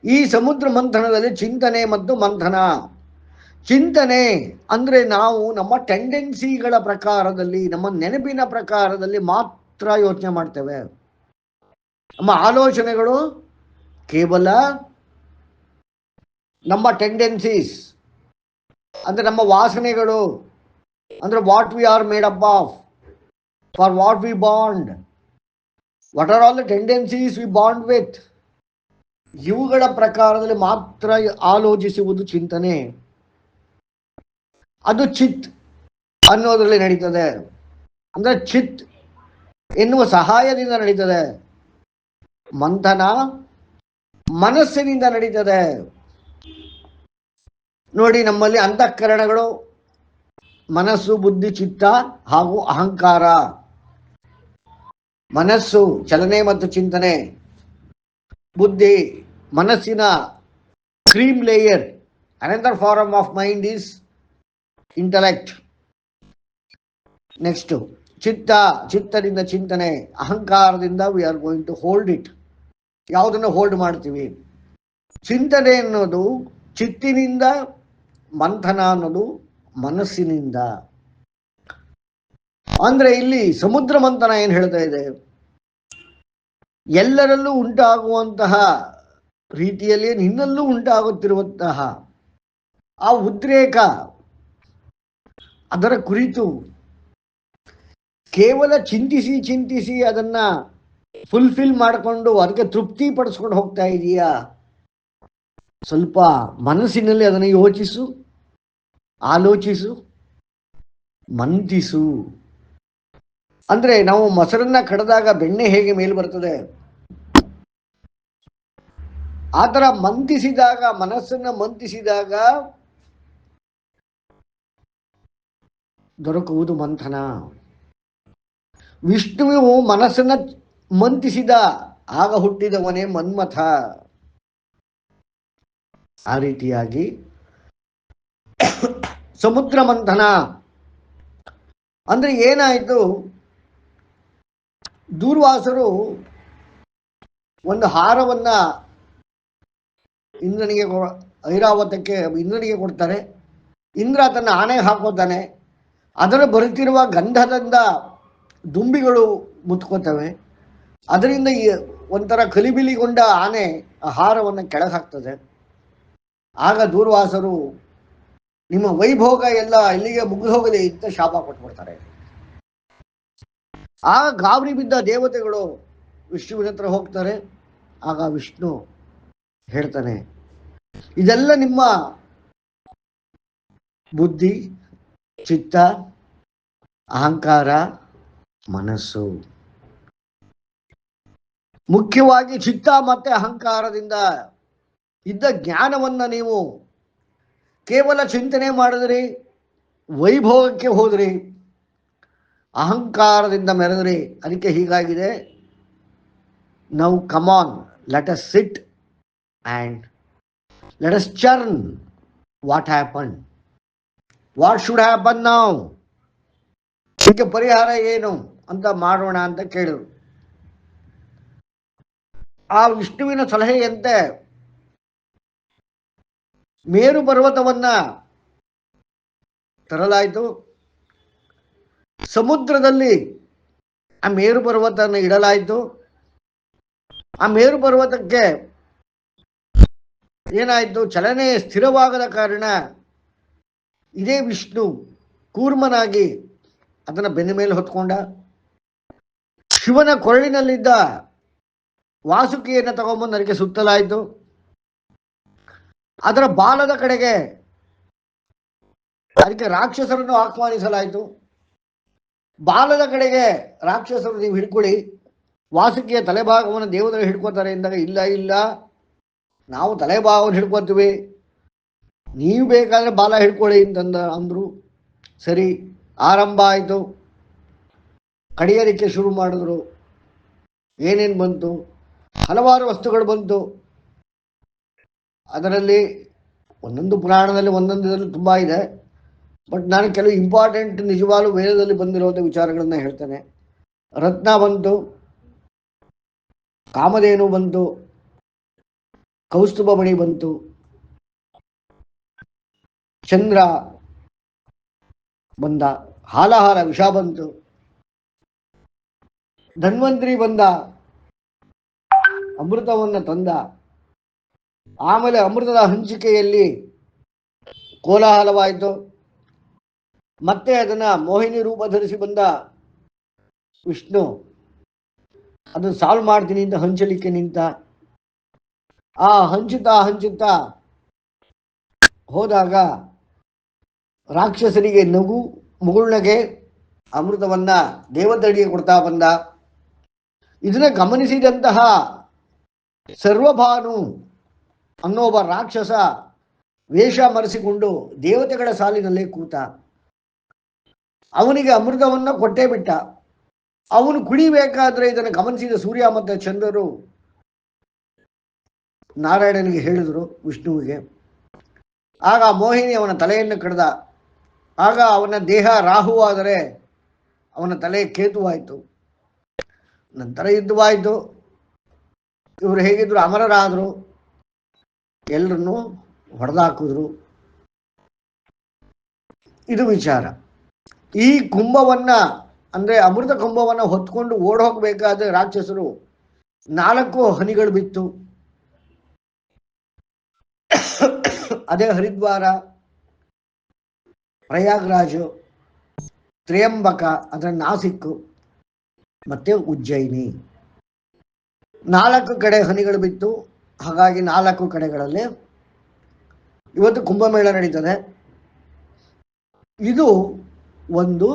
[SPEAKER 1] ಈ ಸಮುದ್ರ ಮಂಥನದಲ್ಲಿ ಚಿಂತನೆ ಮತ್ತು ಮಂಥನ. ಚಿಂತನೆ ಅಂದ್ರೆ ನಾವು ನಮ್ಮ ಟೆಂಡೆನ್ಸಿಗಳ ಪ್ರಕಾರದಲ್ಲಿ, ನಮ್ಮ ನೆನಪಿನ ಪ್ರಕಾರದಲ್ಲಿ ಮಾತ್ರ ಯೋಚನೆ ಮಾಡ್ತೇವೆ. ನಮ್ಮ ಆಲೋಚನೆಗಳು ಕೇವಲ ನಮ್ಮ ಟೆಂಡೆನ್ಸೀಸ್ ಅಂದ್ರೆ ನಮ್ಮ ವಾಸನೆಗಳು, ಅಂದ್ರೆ what we are made up of, for what we bond, what are all the tendencies we bond with, ಇವುಗಳ ಪ್ರಕಾರದಲ್ಲಿ ಮಾತ್ರ ಆಲೋಚಿಸುವುದು ಚಿಂತನೆ. ಅದು ಚಿತ್ ಅನ್ನೋದ್ರಲ್ಲಿ ನಡೀತದೆ. ಅಂದ್ರೆ ಚಿತ್ ಎನ್ನುವ ಸಹಾಯದಿಂದ ನಡೀತದೆ. ಮಂಥನ ಮನಸ್ಸಿನಿಂದ ನಡೀತದೆ. ನೋಡಿ, ನಮ್ಮಲ್ಲಿ ಅಂತಃಕರಣಗಳು ಮನಸ್ಸು, ಬುದ್ಧಿ, ಚಿತ್ತ ಹಾಗೂ ಅಹಂಕಾರ. ಮನಸ್ಸು ಚಲನೆ ಮತ್ತು ಚಿಂತನೆ, ಬುದ್ಧಿ ಮನಸ್ಸಿನ cream layer. Another form of mind is intellect. Next ಚಿತ್ತ, ಚಿತ್ತದಿಂದ ಚಿಂತನೆ, ಅಹಂಕಾರದಿಂದ we are going to hold it. ಯಾವುದನ್ನು ಹೋಲ್ಡ್ ಮಾಡ್ತೀವಿ? ಚಿಂತನೆ ಅನ್ನೋದು ಚಿತ್ತಿನಿಂದ, ಮಂಥನ ಅನ್ನೋದು ಮನಸ್ಸಿನಿಂದ. ಅಂದ್ರೆ ಇಲ್ಲಿ ಸಮುದ್ರ ಮಂಥನ ಏನ್ ಹೇಳ್ತಾ ಇದೆ? ಎಲ್ಲರಲ್ಲೂ ಉಂಟಾಗುವಂತಹ ರೀತಿಯಲ್ಲಿ ನಿನ್ನಲ್ಲೂ ಉಂಟಾಗುತ್ತಿರುವಂತಹ ಆ ಉದ್ರೇಕ, ಅದರ ಕುರಿತು ಕೇವಲ ಚಿಂತಿಸಿ ಚಿಂತಿಸಿ ಅದನ್ನ ಫುಲ್ಫಿಲ್ ಮಾಡಿಕೊಂಡು ಅದಕ್ಕೆ ತೃಪ್ತಿ ಪಡಿಸ್ಕೊಂಡು ಹೋಗ್ತಾ ಇದೀಯಾ? ಸ್ವಲ್ಪ ಮನಸ್ಸಿನಲ್ಲಿ ಅದನ್ನು ಯೋಚಿಸು, ಆಲೋಚಿಸು, ಮಂಥಿಸು. ಅಂದ್ರೆ ನಾವು ಮೊಸರನ್ನ ಕಡಿದಾಗ ಬೆಣ್ಣೆ ಹೇಗೆ ಮೇಲೆ ಬರ್ತದೆ, ಆ ಥರ ಮಂಥಿಸಿದಾಗ, ಮನಸ್ಸನ್ನ ಮಂಥಿಸಿದಾಗ ದೊರಕುವುದು ಮಂಥನ. ವಿಷ್ಣುವು ಮನಸ್ಸನ್ನ ಮಂಥಿಸಿದ, ಆಗ ಹುಟ್ಟಿದವನೇ ಮನ್ಮಥ. ಆ ರೀತಿಯಾಗಿ ಸಮುದ್ರ ಮಂಥನ ಅಂದ್ರೆ ಏನಾಯಿತು? ದೂರ್ವಾಸರು ಒಂದು ಹಾರವನ್ನ ಇಂದ್ರನಿಗೆ, ಐರಾವತಕ್ಕೆ ಇಂದ್ರನಿಗೆ ಕೊಡ್ತಾರೆ. ಇಂದ್ರ ತನ್ನ ಆನೆ ಹಾಕೋತಾನೆ, ಅದರ ಬರುತ್ತಿರುವ ಗಂಧದಿಂದ ದುಂಬಿಗಳು ಮುತ್ಕೋತವೆ. ಅದರಿಂದ ಒಂಥರ ಕಲಿಬಿಲಿಗೊಂಡ ಆನೆ ಆಹಾರವನ್ನು ಕೆಳಗೆ ಹಾಕ್ತದೆ. ಆಗ ದೂರ್ವಾಸರು ನಿಮ್ಮ ವೈಭೋಗ ಎಲ್ಲ ಇಲ್ಲಿಗೆ ಮುಗಿದು ಹೋಗಲಿ ಅಂತ ಶಾಪ ಕೊಟ್ಬಿಡ್ತಾರೆ. ಆಗ ಗಾಬರಿ ಬಿದ್ದ ದೇವತೆಗಳು ವಿಷ್ಣುವಿನ ಹತ್ರ ಹೋಗ್ತಾರೆ. ಆಗ ವಿಷ್ಣು ಹೇಳ್ತಾನೆ, ಇದೆಲ್ಲ ನಿಮ್ಮ ಬುದ್ಧಿ, ಚಿತ್ತ, ಅಹಂಕಾರ, ಮನಸ್ಸು. ಮುಖ್ಯವಾಗಿ ಚಿತ್ತ ಮತ್ತೆ ಅಹಂಕಾರದಿಂದ ಇದ್ದ ಜ್ಞಾನವನ್ನ ನೀವು ಕೇವಲ ಚಿಂತನೆ ಮಾಡಿದ್ರಿ, ವೈಭೋಗಕ್ಕೆ ಹೋದ್ರಿ, ಅಹಂಕಾರದಿಂದ ಮೆರೆದ್ರಿ. ಅದಕ್ಕೆ ಹೀಗಾಗಿದೆ. Now come on, let us sit and let us churn what happen, what should happen ನಾವು, ಇದಕ್ಕೆ ಪರಿಹಾರ ಏನು ಅಂತ ಮಾಡೋಣ ಅಂತ ಕೇಳಿದ್ರು. ಆ ವಿಷ್ಣುವಿನ ಸಲಹೆಯಂತೆ ಮೇರು ಪರ್ವತವನ್ನ ತರಲಾಯಿತು. ಸಮುದ್ರದಲ್ಲಿ ಆ ಮೇರು ಪರ್ವತವನ್ನು ಇಡಲಾಯಿತು. ಆ ಮೇರು ಪರ್ವತಕ್ಕೆ ಏನಾಯಿತು, ಚಲನೆ ಸ್ಥಿರವಾಗದ ಕಾರಣ ಇದೇ ವಿಷ್ಣು ಕೂರ್ಮನಾಗಿ ಅದನ್ನು ಬೆನ್ನ ಮೇಲೆ ಹೊತ್ಕೊಂಡ. ಶಿವನ ಕೊರಳಿನಲ್ಲಿದ್ದ ವಾಸುಕಿಯನ್ನು ತಗೊಂಬಂದು ಅದಕ್ಕೆ ಸುತ್ತಲಾಯಿತು. ಅದರ ಬಾಲದ ಕಡೆಗೆ ಅದಕ್ಕೆ ರಾಕ್ಷಸರನ್ನು ಆಹ್ವಾನಿಸಲಾಯಿತು. ಬಾಲದ ಕಡೆಗೆ ರಾಕ್ಷಸರು ನೀವು ಹಿಡ್ಕೊಳ್ಳಿ, ವಾಸುಕಿಯ ತಲೆಭಾಗವನ್ನು ದೇವತೆಗಳು ಹಿಡ್ಕೋತಾರೆ ಎಂದಾಗ ಇಲ್ಲ ಇಲ್ಲ, ನಾವು ತಲೆಭಾಗವನ್ನು ಹಿಡ್ಕೋತೀವಿ, ನೀವು ಬೇಕಾದರೆ ಬಾಲ ಹಿಡ್ಕೊಳ್ಳಿ ಅಂದರು. ಸರಿ, ಆರಂಭ ಆಯಿತು. ಕಡಿಯೋದಕ್ಕೆ ಶುರು ಮಾಡಿದ್ರು. ಏನೇನು ಬಂತು, ಹಲವಾರು ವಸ್ತುಗಳು ಬಂತು. ಅದರಲ್ಲಿ ಒಂದೊಂದು ಪುರಾಣದಲ್ಲಿ ಒಂದೊಂದು ಇದರಲ್ಲಿ ತುಂಬ ಇದೆ. ಬಟ್ ನಾನು ಕೆಲವು ಇಂಪಾರ್ಟೆಂಟ್ ನಿಜವಾಗ್ಲೂ ವೇದದಲ್ಲಿ ಬಂದಿರೋದ ವಿಚಾರಗಳನ್ನು ಹೇಳ್ತೇನೆ. ರತ್ನ ಬಂತು, ಕಾಮಧೇನು ಬಂತು, ಕೌಸ್ತುಭ ಮಣಿ ಬಂತು, ಚಂದ್ರ ಬಂದ, ಹಾಲಾಹಾರ ವಿಷ ಬಂತು, ಧನ್ವಂತರಿ ಬಂದ, ಅಮೃತವನ್ನು ತಂದ. ಆಮೇಲೆ ಅಮೃತದ ಹಂಚಿಕೆಯಲ್ಲಿ ಕೋಲಾಹಲವಾಯಿತು. ಮತ್ತೆ ಅದನ್ನ ಮೋಹಿನಿ ರೂಪ ಧರಿಸಿ ಬಂದ ವಿಷ್ಣು ಅದನ್ನು ಸಾಲ್ವ್ ಮಾಡ್ತೀನಿ ಅಂತ ಹಂಚಲಿಕ್ಕೆ ನಿಂತ. ಆ ಹಂಚುತ್ತಾ ಹೋದಾಗ ರಾಕ್ಷಸರಿಗೆ ನಗು ಮುಗುಳ್ನಗೆ ಅಮೃತವನ್ನ ದೇವದಡಿಗೆ ಕೊಡ್ತಾ ಬಂದ. ಇದನ್ನ ಗಮನಿಸಿದಂತಹ ಸರ್ವಭಾನು ಅನ್ನೋ ಒಬ್ಬ ರಾಕ್ಷಸ ವೇಷ ಮರೆಸಿಕೊಂಡು ದೇವತೆಗಳ ಸಾಲಿನಲ್ಲೇ ಕೂತ. ಅವನಿಗೆ ಅಮೃತವನ್ನ ಕೊಟ್ಟೇ ಬಿಟ್ಟ. ಅವನು ಕುಡಿಬೇಕಾದ್ರೆ ಇದನ್ನು ಗಮನಿಸಿದ ಸೂರ್ಯ ಮತ್ತು ಚಂದ್ರರು ನಾರಾಯಣನಿಗೆ ಹೇಳಿದರು, ವಿಷ್ಣುವಿಗೆ. ಆಗ ಮೋಹಿನಿ ಅವನ ತಲೆಯನ್ನು ಕಡ್ದ. ಆಗ ಅವನ ದೇಹ ರಾಹುವಾದರೆ ಅವನ ತಲೆ ಕೇತುವಾಯಿತು. ನಂತರ ಯುದ್ಧವಾಯಿತು. ಇವರು ಹೇಗಿದ್ರು, ಅಮರರಾದರು. ಎಲ್ಲರನ್ನೂ ಹೊಡೆದಾಕಿದ್ರು. ಇದು ವಿಚಾರ. ಈ ಕುಂಭವನ್ನ ಅಂದ್ರೆ ಅಮೃತ ಕುಂಭವನ್ನ ಹೊತ್ಕೊಂಡು ಓಡ್ ಹೋಗ್ಬೇಕಾದ್ರೆ ರಾಕ್ಷಸರು 4 ಹನಿಗಳು ಬಿತ್ತು. ಅದೇ ಹರಿದ್ವಾರ, ಪ್ರಯಾಗ್ರಾಜು, ತ್ರ್ಯಂಬಕ ಅಂದ್ರೆ ನಾಸಿಕ್ ಮತ್ತೆ ಉಜ್ಜಯಿನಿ, 4 ಕಡೆ ಹನಿಗಳು ಬಿತ್ತು. ಹಾಗಾಗಿ 4 ಕಡೆಗಳಲ್ಲಿ ಇವತ್ತು ಕುಂಭಮೇಳ ನಡೀತದೆ. ಇದು ಒಂದು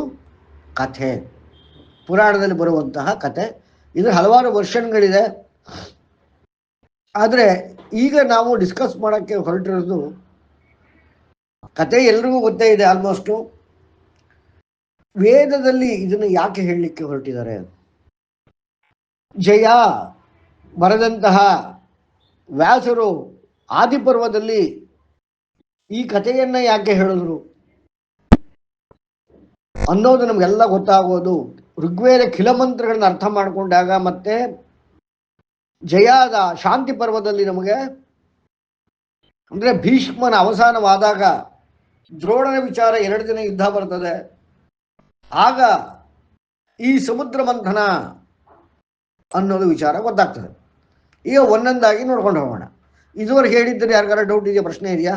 [SPEAKER 1] ಕಥೆ, ಪುರಾಣದಲ್ಲಿ ಬರುವಂತಹ ಕಥೆ. ಇದು ಹಲವಾರು ವರ್ಷನ್ಗಳಿದೆ. ಆದರೆ ಈಗ ನಾವು ಡಿಸ್ಕಸ್ ಮಾಡೋಕ್ಕೆ ಹೊರಟಿರೋದು ಕತೆ ಎಲ್ರಿಗೂ ಗೊತ್ತೇ ಇದೆ ಆಲ್ಮೋಸ್ಟು. ವೇದದಲ್ಲಿ ಇದನ್ನು ಯಾಕೆ ಹೇಳಲಿಕ್ಕೆ ಹೊರಟಿದ್ದಾರೆ? ಜಯ ಬರೆದಂತಹ ವ್ಯಾಸರು ಆದಿಪರ್ವದಲ್ಲಿ ಈ ಕಥೆಯನ್ನ ಯಾಕೆ ಹೇಳಿದ್ರು ಅನ್ನೋದು ನಮಗೆಲ್ಲ ಗೊತ್ತಾಗೋದು ಋಗ್ವೇದ ಖಿಲಮಂತ್ರಗಳನ್ನ ಅರ್ಥ ಮಾಡಿಕೊಂಡಾಗ, ಮತ್ತೆ ಜಯಾದ ಶಾಂತಿ ಪರ್ವದಲ್ಲಿ ನಮಗೆ ಅಂದ್ರೆ ಭೀಷ್ಮನ ಅವಸಾನವಾದಾಗ ದ್ರೋಣನ ವಿಚಾರ 2 ದಿನ ಯುದ್ಧ ಬರ್ತದೆ. ಆಗ ಈ ಸಮುದ್ರ ಮಂಥನ ಅನ್ನೋದು ವಿಚಾರ ಗೊತ್ತಾಗ್ತದೆ. ಈಗ ಒಂದೊಂದಾಗಿ ನೋಡ್ಕೊಂಡು ಹೋಗೋಣ. ಇದುವರೆಗೆ ಹೇಳಿದ್ದರೆ ಯಾರಿಗಾರ ಡೌಟ್ ಇದೆಯಾ, ಪ್ರಶ್ನೆ ಇದೆಯಾ?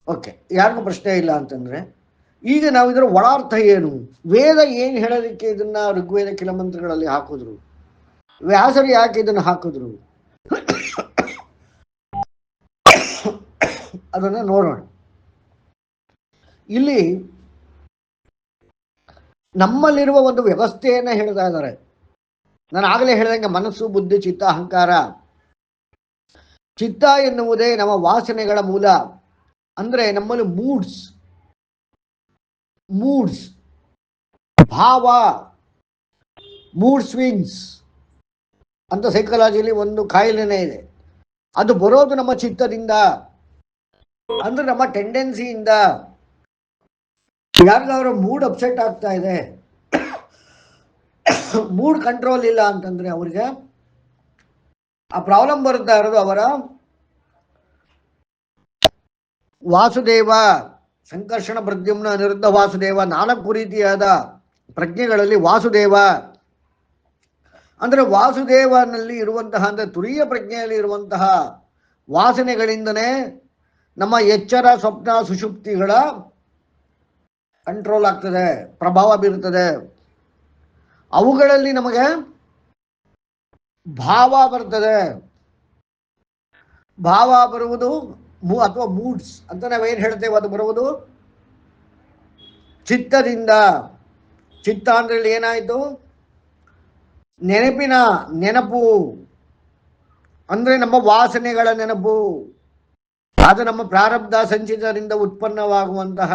[SPEAKER 1] ಓಕೆ, ಯಾರಿಗೂ ಪ್ರಶ್ನೆ ಇಲ್ಲ ಅಂತಂದ್ರೆ ಈಗ ನಾವು ಇದರ ಒಳಾರ್ಥ ಏನು, ವೇದ ಏನು ಹೇಳೋದಕ್ಕೆ ಇದನ್ನ ಋಗ್ವೇದ ಕೆಲ ಮಂತ್ರಗಳಲ್ಲಿ ಹಾಕಿದ್ರು, ವ್ಯಾಸರು ಯಾಕೆ ಇದನ್ನು ಹಾಕಿದ್ರು, ಅದನ್ನ ನೋಡೋಣ. ಇಲ್ಲಿ ನಮ್ಮಲ್ಲಿರುವ ಒಂದು ವ್ಯವಸ್ಥೆಯನ್ನ ಹೇಳ್ತಾ ಇದ್ದಾರೆ. ನಾನು ಆಗಲೇ ಹೇಳಿದಂಗೆ ಮನಸ್ಸು, ಬುದ್ಧಿ, ಚಿತ್ತ, ಅಹಂಕಾರ. ಚಿತ್ತ ಎನ್ನುವುದೇ ನಮ್ಮ ವಾಸನೆಗಳ ಮೂಲ. ಅಂದ್ರೆ ನಮ್ಮಲ್ಲಿ ಮೂಡ್ಸ್ ಭಾವ, ಮೂಡ್ ಸ್ವಿಂಗ್ಸ್ ಅಂತ ಸೈಕಾಲಜಿಲಿ ಒಂದು ಕಾಯಿಲೆನೇ ಇದೆ. ಅದು ಬರೋದು ನಮ್ಮ ಚಿತ್ತದಿಂದ, ಅಂದ್ರೆ ನಮ್ಮ ಟೆಂಡೆನ್ಸಿಯಿಂದ. ಯಾರಿಗಾದ್ರೂ ಮೂಡ್ ಅಪ್ಸೆಟ್ ಆಗ್ತಾ ಇದೆ, ಮೂಡ್ ಕಂಟ್ರೋಲ್ ಇಲ್ಲ ಅಂತಂದ್ರೆ ಅವ್ರಿಗೆ ಆ ಪ್ರಾಬ್ಲಮ್ ಬರ್ತಾ ಇರೋದು ಅವರ ವಾಸುದೇವ, ಸಂಕರ್ಷಣ, ಪ್ರದ್ಯುಮ್ನ, ಅನಿರುದ್ಧ, ವಾಸುದೇವ 4 ರೀತಿಯಾದ ಪ್ರಜ್ಞೆಗಳಲ್ಲಿ ವಾಸುದೇವ ಅಂದ್ರೆ ವಾಸುದೇವನಲ್ಲಿ ಇರುವಂತಹ, ಅಂದ್ರೆ ತುರಿಯ ಪ್ರಜ್ಞೆಯಲ್ಲಿ ಇರುವಂತಹ ವಾಸನೆಗಳಿಂದನೇ ನಮ್ಮ ಎಚ್ಚರ, ಸ್ವಪ್ನ, ಸುಷುಪ್ತಿಗಳ ಕಂಟ್ರೋಲ್ ಆಗ್ತದೆ, ಪ್ರಭಾವ ಬೀರುತ್ತದೆ. ಅವುಗಳಲ್ಲಿ ನಮಗೆ ಭಾವ ಬರ್ತದೆ. ಭಾವ ಬರುವುದು ಅಥವಾ ಮೂಡ್ಸ್ ಅಂತ ನಾವೇನು ಹೇಳ್ತೇವೆ, ಅದು ಬರುವುದು ಚಿತ್ತದಿಂದ. ಚಿತ್ತ ಅಂದ್ರೆ ಏನಾಯಿತು, ನೆನಪು ಅಂದ್ರೆ ನಮ್ಮ ವಾಸನೆಗಳ ನೆನಪು. ಅದು ನಮ್ಮ ಪ್ರಾರಬ್ಧ ಸಂಚಿತದಿಂದ ಉತ್ಪನ್ನವಾಗುವಂತಹ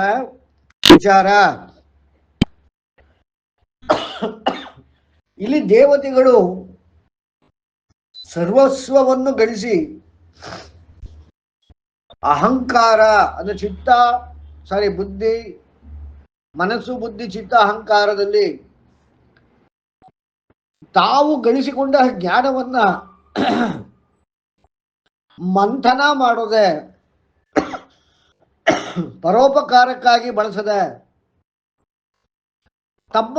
[SPEAKER 1] ವಿಚಾರ. ಇಲ್ಲಿ ದೇವತೆಗಳು ಸರ್ವಸ್ವವನ್ನು ಗಳಿಸಿ ಅಹಂಕಾರ ಅಂದ್ರೆ ಬುದ್ಧಿ, ಮನಸ್ಸು, ಬುದ್ಧಿ, ಚಿತ್ತ, ಅಹಂಕಾರದಲ್ಲಿ ತಾವು ಗಳಿಸಿಕೊಂಡ ಜ್ಞಾನವನ್ನ ಮಂಥನ ಮಾಡೋದೆ, ಪರೋಪಕಾರಕ್ಕಾಗಿ ಬಳಸದೆ, ತಮ್ಮ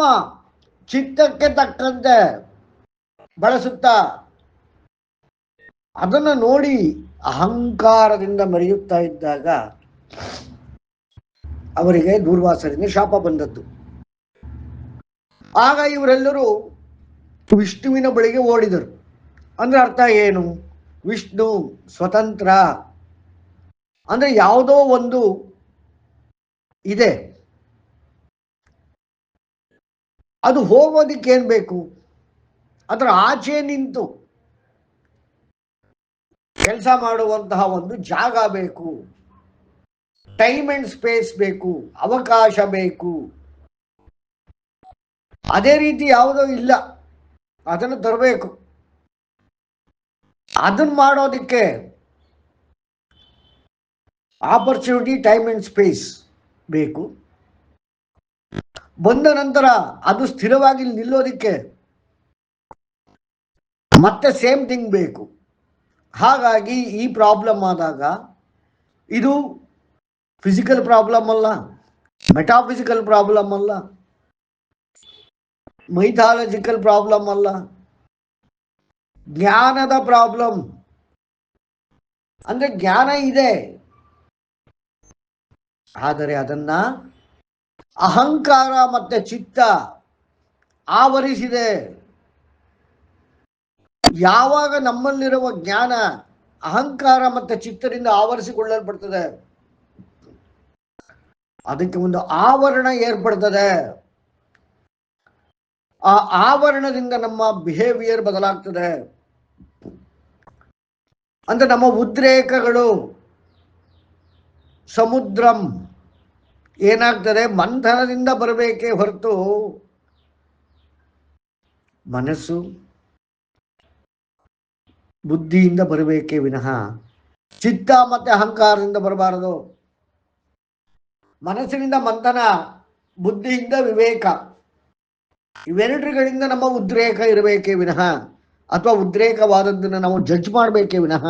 [SPEAKER 1] ಚಿತ್ತಕ್ಕೆ ತಕ್ಕಂತೆ ಬಳಸುತ್ತಾ ಅದನ್ನ ನೋಡಿ ಅಹಂಕಾರದಿಂದ ಮೆರೆಯುತ್ತಾ ಇದ್ದಾಗ ಅವರಿಗೆ ದೂರ್ವಾಸರಿಂದ ಶಾಪ ಬಂದದ್ದು. ಆಗ ಇವರೆಲ್ಲರೂ ವಿಷ್ಣುವಿನ ಬಳಿಗೆ ಓಡಿದರು. ಅಂದ್ರೆ ಅರ್ಥ ಏನು, ವಿಷ್ಣು ಸ್ವತಂತ್ರ ಅಂದ್ರೆ ಯಾವುದೋ ಒಂದು ಇದೆ, ಅದು ಹೋಗೋದಿಕ್ಕೆ ಏನ್ ಬೇಕು, ಅದರ ಆಚೆ ನಿಂತು ಕೆಲಸ ಮಾಡುವಂತಹ ಒಂದು ಜಾಗ ಬೇಕು, ಟೈಮ್ ಅಂಡ್ ಸ್ಪೇಸ್ ಬೇಕು, ಅವಕಾಶ ಬೇಕು. ಅದೇ ರೀತಿ ಯಾವುದೋ ಇಲ್ಲ, ಅದನ್ನು ತರಬೇಕು. ಅದನ್ನು ಮಾಡೋದಿಕ್ಕೆ ಆಪರ್ಚುನಿಟಿ, ಟೈಮ್ ಅಂಡ್ ಸ್ಪೇಸ್ ಬೇಕು. ಬಂದ ನಂತರ ಅದು ಸ್ಥಿರವಾಗಿ ನಿಲ್ಲೋದಿಕ್ಕೆ ಮತ್ತೆ ಸೇಮ್ ಥಿಂಗ್ ಬೇಕು. ಹಾಗಾಗಿ ಈ ಪ್ರಾಬ್ಲಮ್ ಆದಾಗ ಇದು ಫಿಸಿಕಲ್ ಪ್ರಾಬ್ಲಮ್ ಅಲ್ಲ, ಮೆಟಾಫಿಸಿಕಲ್ ಪ್ರಾಬ್ಲಮ್ ಅಲ್ಲ, ಮೈಥಾಲಜಿಕಲ್ ಪ್ರಾಬ್ಲಮ್ ಅಲ್ಲ, ಜ್ಞಾನದ ಪ್ರಾಬ್ಲಮ್. ಅಂದ್ರೆ ಜ್ಞಾನ ಇದೆ, ಆದರೆ ಅದನ್ನ ಅಹಂಕಾರ ಮತ್ತೆ ಚಿತ್ತ ಆವರಿಸಿದೆ. ಯಾವಾಗ ನಮ್ಮಲ್ಲಿರುವ ಜ್ಞಾನ ಅಹಂಕಾರ ಮತ್ತೆ ಚಿತ್ತದಿಂದ ಆವರಿಸಿಕೊಳ್ಳಲ್ಪಡ್ತದೆ, ಅದಕ್ಕೆ ಒಂದು ಆವರಣ ಏರ್ಪಡ್ತದೆ. ಆ ಆವರಣದಿಂದ ನಮ್ಮ ಬಿಹೇವಿಯರ್ ಬದಲಾಗ್ತದೆ. ಅಂದ್ರೆ ನಮ್ಮ ಉದ್ರೇಕಗಳು ಸಮುದ್ರಂ ಏನಾಗ್ತದೆ, ಮಂಥನದಿಂದ ಬರಬೇಕೇ ಹೊರತು ಮನಸ್ಸು ಬುದ್ಧಿಯಿಂದ ಬರಬೇಕೇ ವಿನಃ ಚಿತ್ತ ಮತ್ತೆ ಅಹಂಕಾರದಿಂದ ಬರಬಾರದು. ಮನಸ್ಸಿನಿಂದ ಮಂಥನ, ಬುದ್ಧಿಯಿಂದ ವಿವೇಕ, ಇವೆರಡರಿಂದ ನಮ್ಮ ಉದ್ರೇಕ ಇರಬೇಕೇ ವಿನಃ, ಅಥವಾ ಉದ್ರೇಕವಾದದ್ದನ್ನು ನಾವು ಜಡ್ಜ್ ಮಾಡಬೇಕೇ ವಿನಃ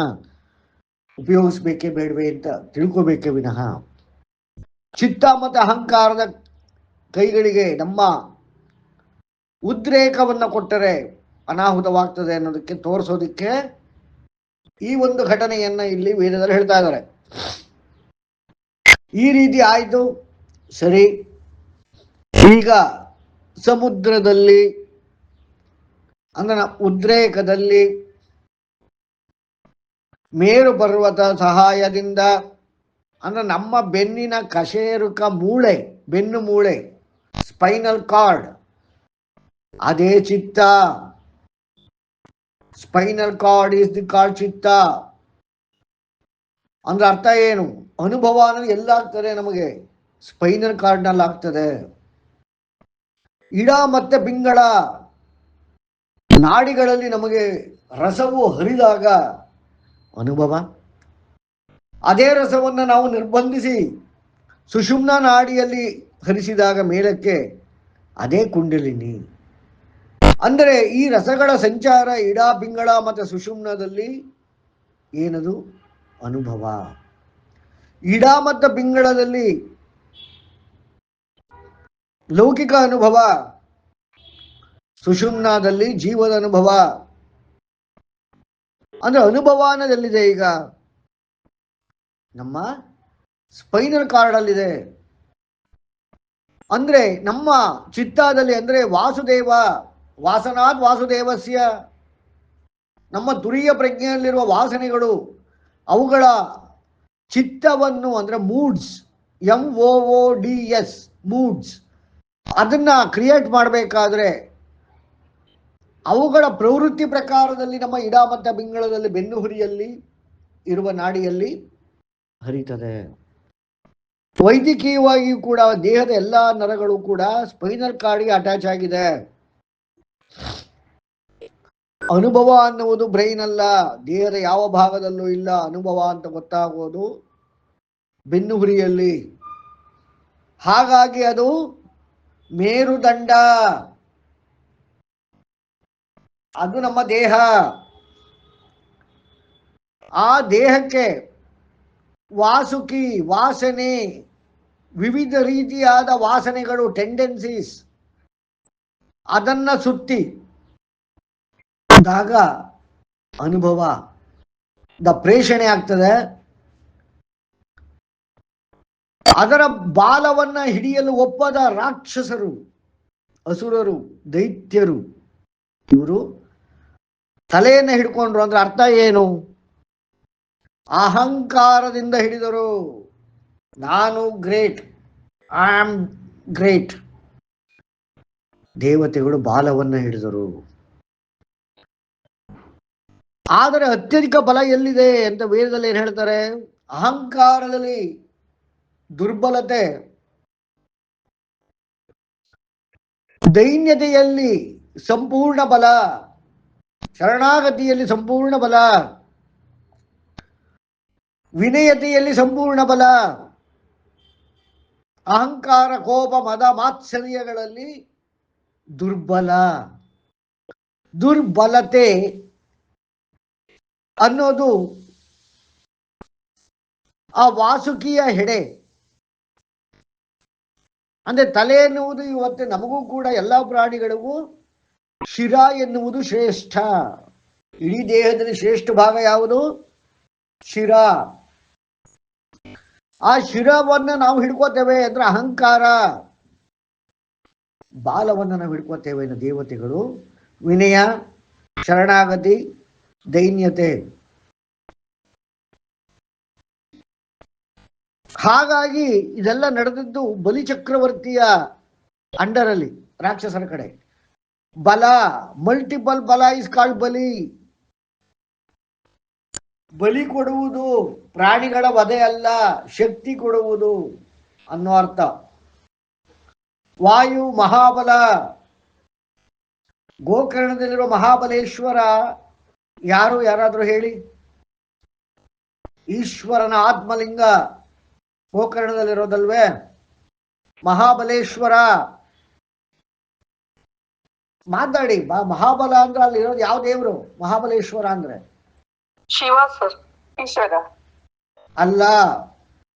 [SPEAKER 1] ಉಪಯೋಗಿಸ್ಬೇಕೇ ಬೇಡವೇ ಅಂತ ತಿಳ್ಕೋಬೇಕೇ ವಿನಃ ಚಿತ್ತ ಮತ್ತು ಅಹಂಕಾರದ ಕೈಗಳಿಗೆ ನಮ್ಮ ಉದ್ರೇಕವನ್ನು ಕೊಟ್ಟರೆ ಅನಾಹುತವಾಗ್ತದೆ ಅನ್ನೋದಕ್ಕೆ ತೋರಿಸೋದಕ್ಕೆ ಈ ಒಂದು ಘಟನೆಯನ್ನ ಇಲ್ಲಿ ವೇದದಲ್ಲಿ ಹೇಳ್ತಾ ಇದ್ದಾರೆ. ಈ ರೀತಿ ಆಯಿತು, ಸರಿ. ಈಗ ಸಮುದ್ರದಲ್ಲಿ ಅಂದ್ರೆ ಉದ್ರೇಕದಲ್ಲಿ ಮೇರು ಪರ್ವತ ಸಹಾಯದಿಂದ ಅಂದ್ರೆ ನಮ್ಮ ಬೆನ್ನಿನ ಕಶೇರುಕ ಮೂಳೆ, ಬೆನ್ನು ಮೂಳೆ, ಸ್ಪೈನಲ್ ಕಾರ್ಡ್, ಅದೇ ಚಿತ್ತ. Spinal cord is the card ಚಿತ್ತ. ಅಂದ್ರೆ ಅರ್ಥ ಏನು? ಅನುಭವ ಅನ್ನೋದು ಎಲ್ಲಾಗ್ತದೆ ನಮಗೆ, ಸ್ಪೈನಲ್ ಕಾರ್ಡ್ನಲ್ಲಿ ಆಗ್ತದೆ. ಇಡ ಮತ್ತೆ ಪಿಂಗಳ ನಾಡಿಗಳಲ್ಲಿ ನಮಗೆ ರಸವು ಹರಿದಾಗ ಅನುಭವ. ಅದೇ ರಸವನ್ನು ನಾವು ನಿರ್ಬಂಧಿಸಿ ಸುಷುಮ್ನ ನಾಡಿಯಲ್ಲಿ ಹರಿಸಿದಾಗ ಮೇಲಕ್ಕೆ ಅದೇ ಕುಂಡಲಿನಿ. ಅಂದರೆ ಈ ರಸಗಳ ಸಂಚಾರ ಇಡ ಪಿಂಗಳ ಮತ್ತು ಸುಷುಮ್ನದಲ್ಲಿ ಏನದು? ಅನುಭವ. ಇಡ ಮತ್ತು ಪಿಂಗಳದಲ್ಲಿ ಲೌಕಿಕ ಅನುಭವ, ಸುಷುಮ್ನಾದಲ್ಲಿ ಜೀವದ ಅನುಭವ. ಅಂದ್ರೆ ಅನುಭವ ಅನ್ನೋದೆಲ್ಲಿದೆ? ಈಗ ನಮ್ಮ ಸ್ಪೈನಲ್ ಕಾರ್ಡ್ ಅಲ್ಲಿದೆ. ಅಂದ್ರೆ ನಮ್ಮ ಚಿತ್ತದಲ್ಲಿ, ಅಂದ್ರೆ ವಾಸುದೇವ ವಾಸನಾತ್ ವಾಸುದೇವಸ್ಯ, ನಮ್ಮ ತುರಿಯ ಪ್ರಜ್ಞೆಯಲ್ಲಿರುವ ವಾಸನೆಗಳು ಅವುಗಳ ಚಿತ್ತವನ್ನು ಅಂದ್ರೆ ಮೂಡ್ಸ್, MOODS ಮೂಡ್ಸ್, ಅದನ್ನ ಕ್ರಿಯೇಟ್ ಮಾಡಬೇಕಾದ್ರೆ ಅವುಗಳ ಪ್ರವೃತ್ತಿ ಪ್ರಕಾರದಲ್ಲಿ ನಮ್ಮ ಇಡ ಮತ್ತು ಪಿಂಗಳದಲ್ಲಿ ಬೆನ್ನುಹುರಿಯಲ್ಲಿ ಇರುವ ನಾಡಿಯಲ್ಲಿ ಹರಿತದೆ. ವೈದ್ಯಕೀಯವಾಗಿಯೂ ಕೂಡ ದೇಹದ ಎಲ್ಲ ನರಗಳು ಕೂಡ ಸ್ಪೈನಲ್ ಕಾರ್ಡ್ಗೆ ಅಟ್ಯಾಚ್ ಆಗಿದೆ. ಅನುಭವ ಅನ್ನುವುದು ಬ್ರೈನ್ ಅಲ್ಲ, ದೇಹದ ಯಾವ ಭಾಗದಲ್ಲೂ ಇಲ್ಲ. ಅನುಭವ ಅಂತ ಗೊತ್ತಾಗೋದು ಬೆನ್ನುಹುರಿಯಲ್ಲಿ. ಹಾಗಾಗಿ ಅದು ಮೇರುದಂಡ, ಅದು ನಮ್ಮ ದೇಹ. ಆ ದೇಹಕ್ಕೆ ವಾಸುಕಿ, ವಾಸನೆ, ವಿವಿಧ ರೀತಿಯಾದ ವಾಸನೆಗಳು, ಟೆಂಡೆನ್ಸೀಸ್, ಅದನ್ನ ಸುತ್ತಿ ಆಗ ಅನುಭವ ಪ್ರೇಷಣೆ ಆಗ್ತದೆ. ಅದರ ಬಾಲವನ್ನ ಹಿಡಿಯಲು ಒಪ್ಪದ ರಾಕ್ಷಸರು, ಅಸುರರು, ದೈತ್ಯರು, ಇವರು ತಲೆಯನ್ನು ಹಿಡ್ಕೊಂಡ್ರು. ಅಂದ್ರೆ ಅರ್ಥ ಏನು? ಅಹಂಕಾರದಿಂದ ಹಿಡಿದರು. ನಾನು ಗ್ರೇಟ್, ಐ ಆಮ್ ಗ್ರೇಟ್. ದೇವತೆಗಳು ಬಾಲವನ್ನು ಹಿಡಿದರು. ಆದರೆ ಅತ್ಯಧಿಕ ಬಲ ಎಲ್ಲಿದೆ ಅಂತ ವೇದದಲ್ಲಿ ಏನ್ ಹೇಳ್ತಾರೆ? ಅಹಂಕಾರದಲ್ಲಿ ದುರ್ಬಲತೆ, ದೈನ್ಯತೆಯಲ್ಲಿ ಸಂಪೂರ್ಣ ಬಲ, ಶರಣಾಗತಿಯಲ್ಲಿ ಸಂಪೂರ್ಣ ಬಲ, ವಿನಯತೆಯಲ್ಲಿ ಸಂಪೂರ್ಣ ಬಲ, ಅಹಂಕಾರ, ಕೋಪ, ಮದ, ಮಾತ್ಸರ್ಯಗಳಲ್ಲಿ ದುರ್ಬಲ. ದುರ್ಬಲತೆ ಅನ್ನೋದು ಆ ವಾಸುಕಿಯ ಹೆಡೆ. ಅಂದ್ರೆ ತಲೆ ಎನ್ನುವುದು ಇವತ್ತು ನಮಗೂ ಕೂಡ ಎಲ್ಲ ಪ್ರಾಣಿಗಳಿಗೂ ಶಿರ ಎನ್ನುವುದು ಶ್ರೇಷ್ಠ. ಇಡೀ ದೇಹದಲ್ಲಿ ಶ್ರೇಷ್ಠ ಭಾಗ ಯಾವುದು? ಶಿರ. ಆ ಶಿರವನ್ನ ನಾವು ಹಿಡ್ಕೋತೇವೆ ಅಂದ್ರೆ ಅಹಂಕಾರ. ಬಾಲವನ್ನು ನಾವು ಹಿಡ್ಕೋತೇವೆ ಅಂದ್ರೆ ದೇವತೆಗಳು ವಿನಯ, ಶರಣಾಗತಿ, ದೈನ್ಯತೆ. ಹಾಗಾಗಿ ಇದೆಲ್ಲ ನಡೆದದ್ದು ಬಲಿಚಕ್ರವರ್ತಿಯ ಅಂಡರಲ್ಲಿ, ರಾಕ್ಷಸರ ಕಡೆ. ಬಲ, ಮಲ್ಟಿಪಲ್ ಬಲ ಇಸ್ ಕಾಲ್ಡ್ ಬಲಿ. ಬಲಿ ಕೊಡುವುದು ಪ್ರಾಣಿಗಳ ವಧೆ ಅಲ್ಲ, ಶಕ್ತಿ ಕೊಡುವುದು ಅನ್ನೋ ಅರ್ಥ. ವಾಯು ಮಹಾಬಲ. ಗೋಕರ್ಣದಲ್ಲಿರುವ ಮಹಾಬಲೇಶ್ವರ ಯಾರು? ಯಾರಾದ್ರೂ ಹೇಳಿ. ಈಶ್ವರನ ಆತ್ಮಲಿಂಗ ಗೋಕರ್ಣದಲ್ಲಿರೋದಲ್ವೇ ಮಹಾಬಲೇಶ್ವರ? ಮಾತಾಡಿ. ಮಹಾಬಲ ಅಂದ್ರೆ ಅಲ್ಲಿ ಇರೋದು ಯಾವ ದೇವರು? ಮಹಾಬಲೇಶ್ವರ ಅಂದ್ರೆ
[SPEAKER 2] ಶಿವ ಸರ್, ಈಶ್ವರ.
[SPEAKER 1] ಅಲ್ಲ,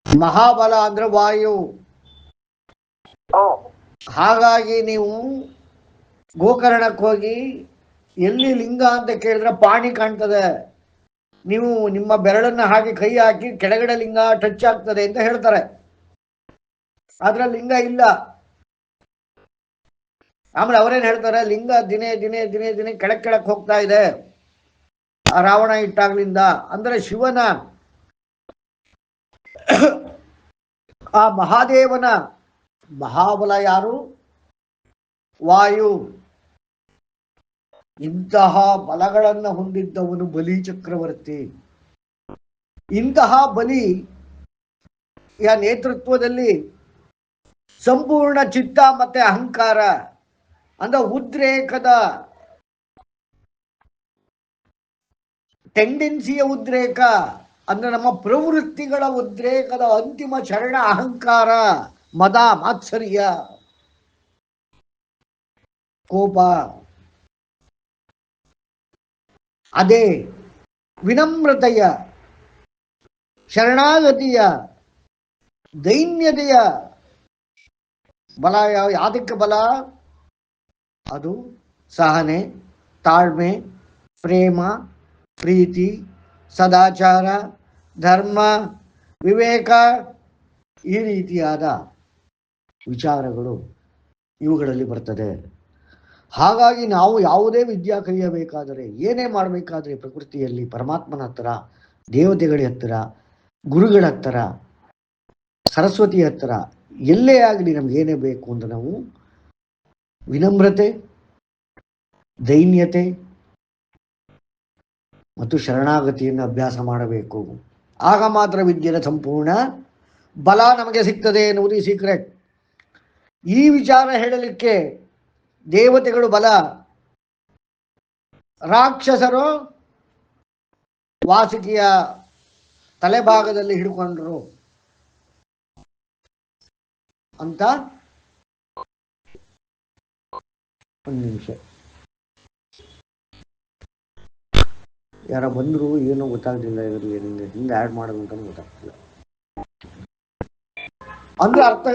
[SPEAKER 1] ಮಹಾಬಲ ಅಂದ್ರೆ ವಾಯು.
[SPEAKER 2] ಓ
[SPEAKER 1] ಹಾಗಾಗಿ ನೀವು ಗೋಕರ್ಣಕ್ಕೆ ಹೋಗಿ ಎಲ್ಲಿ ಲಿಂಗ ಅಂತ ಕೇಳಿದ್ರೆ ಪಾಣಿ ಕಾಣ್ತದೆ, ನೀವು ನಿಮ್ಮ ಬೆರಳನ್ನ ಹಾಕಿ ಕೈ ಹಾಕಿ ಕೆಳಗಡೆ ಲಿಂಗ ಟಚ್ ಆಗ್ತದೆ ಅಂತ ಹೇಳ್ತಾರೆ. ಆದ್ರೆ ಲಿಂಗ ಇಲ್ಲ. ಆಮೇಲೆ ಅವರೇನ್ ಹೇಳ್ತಾರೆ, ಲಿಂಗ ದಿನೇ ದಿನೇ ದಿನೇ ದಿನೇ ಕೆಳಕ್ ಹೋಗ್ತಾ ಇದೆ ಆ ರಾವಣ ಇಟ್ಟಾಗ್ಲಿಂದ. ಅಂದ್ರೆ ಶಿವನ ಆ ಮಹಾದೇವನ ಮಹಾಬಲ ಯಾರು? ವಾಯು. ಇಂತಹ ಬಲಗಳನ್ನು ಹೊಂದಿದ್ದವನು ಬಲಿ ಚಕ್ರವರ್ತಿ. ಇಂತಹ ಬಲಿಯ ನೇತೃತ್ವದಲ್ಲಿ ಸಂಪೂರ್ಣ ಚಿತ್ತ ಮತ್ತೆ ಅಹಂಕಾರ ಅಂದ್ರೆ ಉದ್ರೇಕದ ಟೆಂಡೆನ್ಸಿಯ ಉದ್ರೇಕ ಅಂದ್ರೆ ನಮ್ಮ ಪ್ರವೃತ್ತಿಗಳ ಉದ್ರೇಕದ ಅಂತಿಮ ಚರಣ ಅಹಂಕಾರ, ಮದ, ಮಾತ್ಸರ್ಯ, ಕೋಪ. ಅದೇ ವಿನಮ್ರತೆಯ, ಶರಣಾಗತಿಯ, ದೈನ್ಯತೆಯ ಬಲ. ಯಾದಕ್ಕೆ ಬಲ? ಅದು ಸಹನೆ, ತಾಳ್ಮೆ, ಪ್ರೇಮ, ಪ್ರೀತಿ, ಸದಾಚಾರ, ಧರ್ಮ, ವಿವೇಕ, ಈ ರೀತಿಯಾದ ವಿಚಾರಗಳು ಇವುಗಳಲ್ಲಿ ಬರ್ತದೆ. ಹಾಗಾಗಿ ನಾವು ಯಾವುದೇ ವಿದ್ಯಾ ಕಲಿಯಬೇಕಾದರೆ, ಏನೇ ಮಾಡಬೇಕಾದ್ರೆ ಪ್ರಕೃತಿಯಲ್ಲಿ ಪರಮಾತ್ಮನ ಹತ್ತಿರ, ದೇವತೆಗಳ ಹತ್ತಿರ, ಗುರುಗಳ ಹತ್ತಿರ, ಸರಸ್ವತಿ ಹತ್ತಿರ, ಎಲ್ಲೇ ಆಗಲಿ ನಮಗೇನೇ ಬೇಕು ಅಂತ ನಾವು ವಿನಮ್ರತೆ, ದೈನ್ಯತೆ ಮತ್ತು ಶರಣಾಗತಿಯನ್ನು ಅಭ್ಯಾಸ ಮಾಡಬೇಕು. ಆಗ ಮಾತ್ರ ವಿದ್ಯೆಯ ಸಂಪೂರ್ಣ ಬಲ ನಮಗೆ ಸಿಗ್ತದೆ ಎನ್ನುವುದು ಈ ಸೀಕ್ರೆಟ್. ಈ ವಿಚಾರ ಹೇಳಲಿಕ್ಕೆ ದೇವತೆಗಳು ಬಲ, ರಾಕ್ಷಸರು ವಾಸುಕಿಯ ತಲೆಭಾಗದಲ್ಲಿ ಹಿಡ್ಕೊಂಡ್ರು ಅಂತ. ಒಂದು ನಿಮಿಷ, ಯಾರ ಬಂದ್ರು ಏನೋ ಗೊತ್ತಾಗ್ತಿಲ್ಲ. ಇದರಲ್ಲಿ ಹಿಂದೆ ಆ್ಯಡ್ ಮಾಡೋದು ಅಂತ ಗೊತ್ತಾಗ್ತಿಲ್ಲ. ಅಂದ್ರೆ ಅರ್ಥ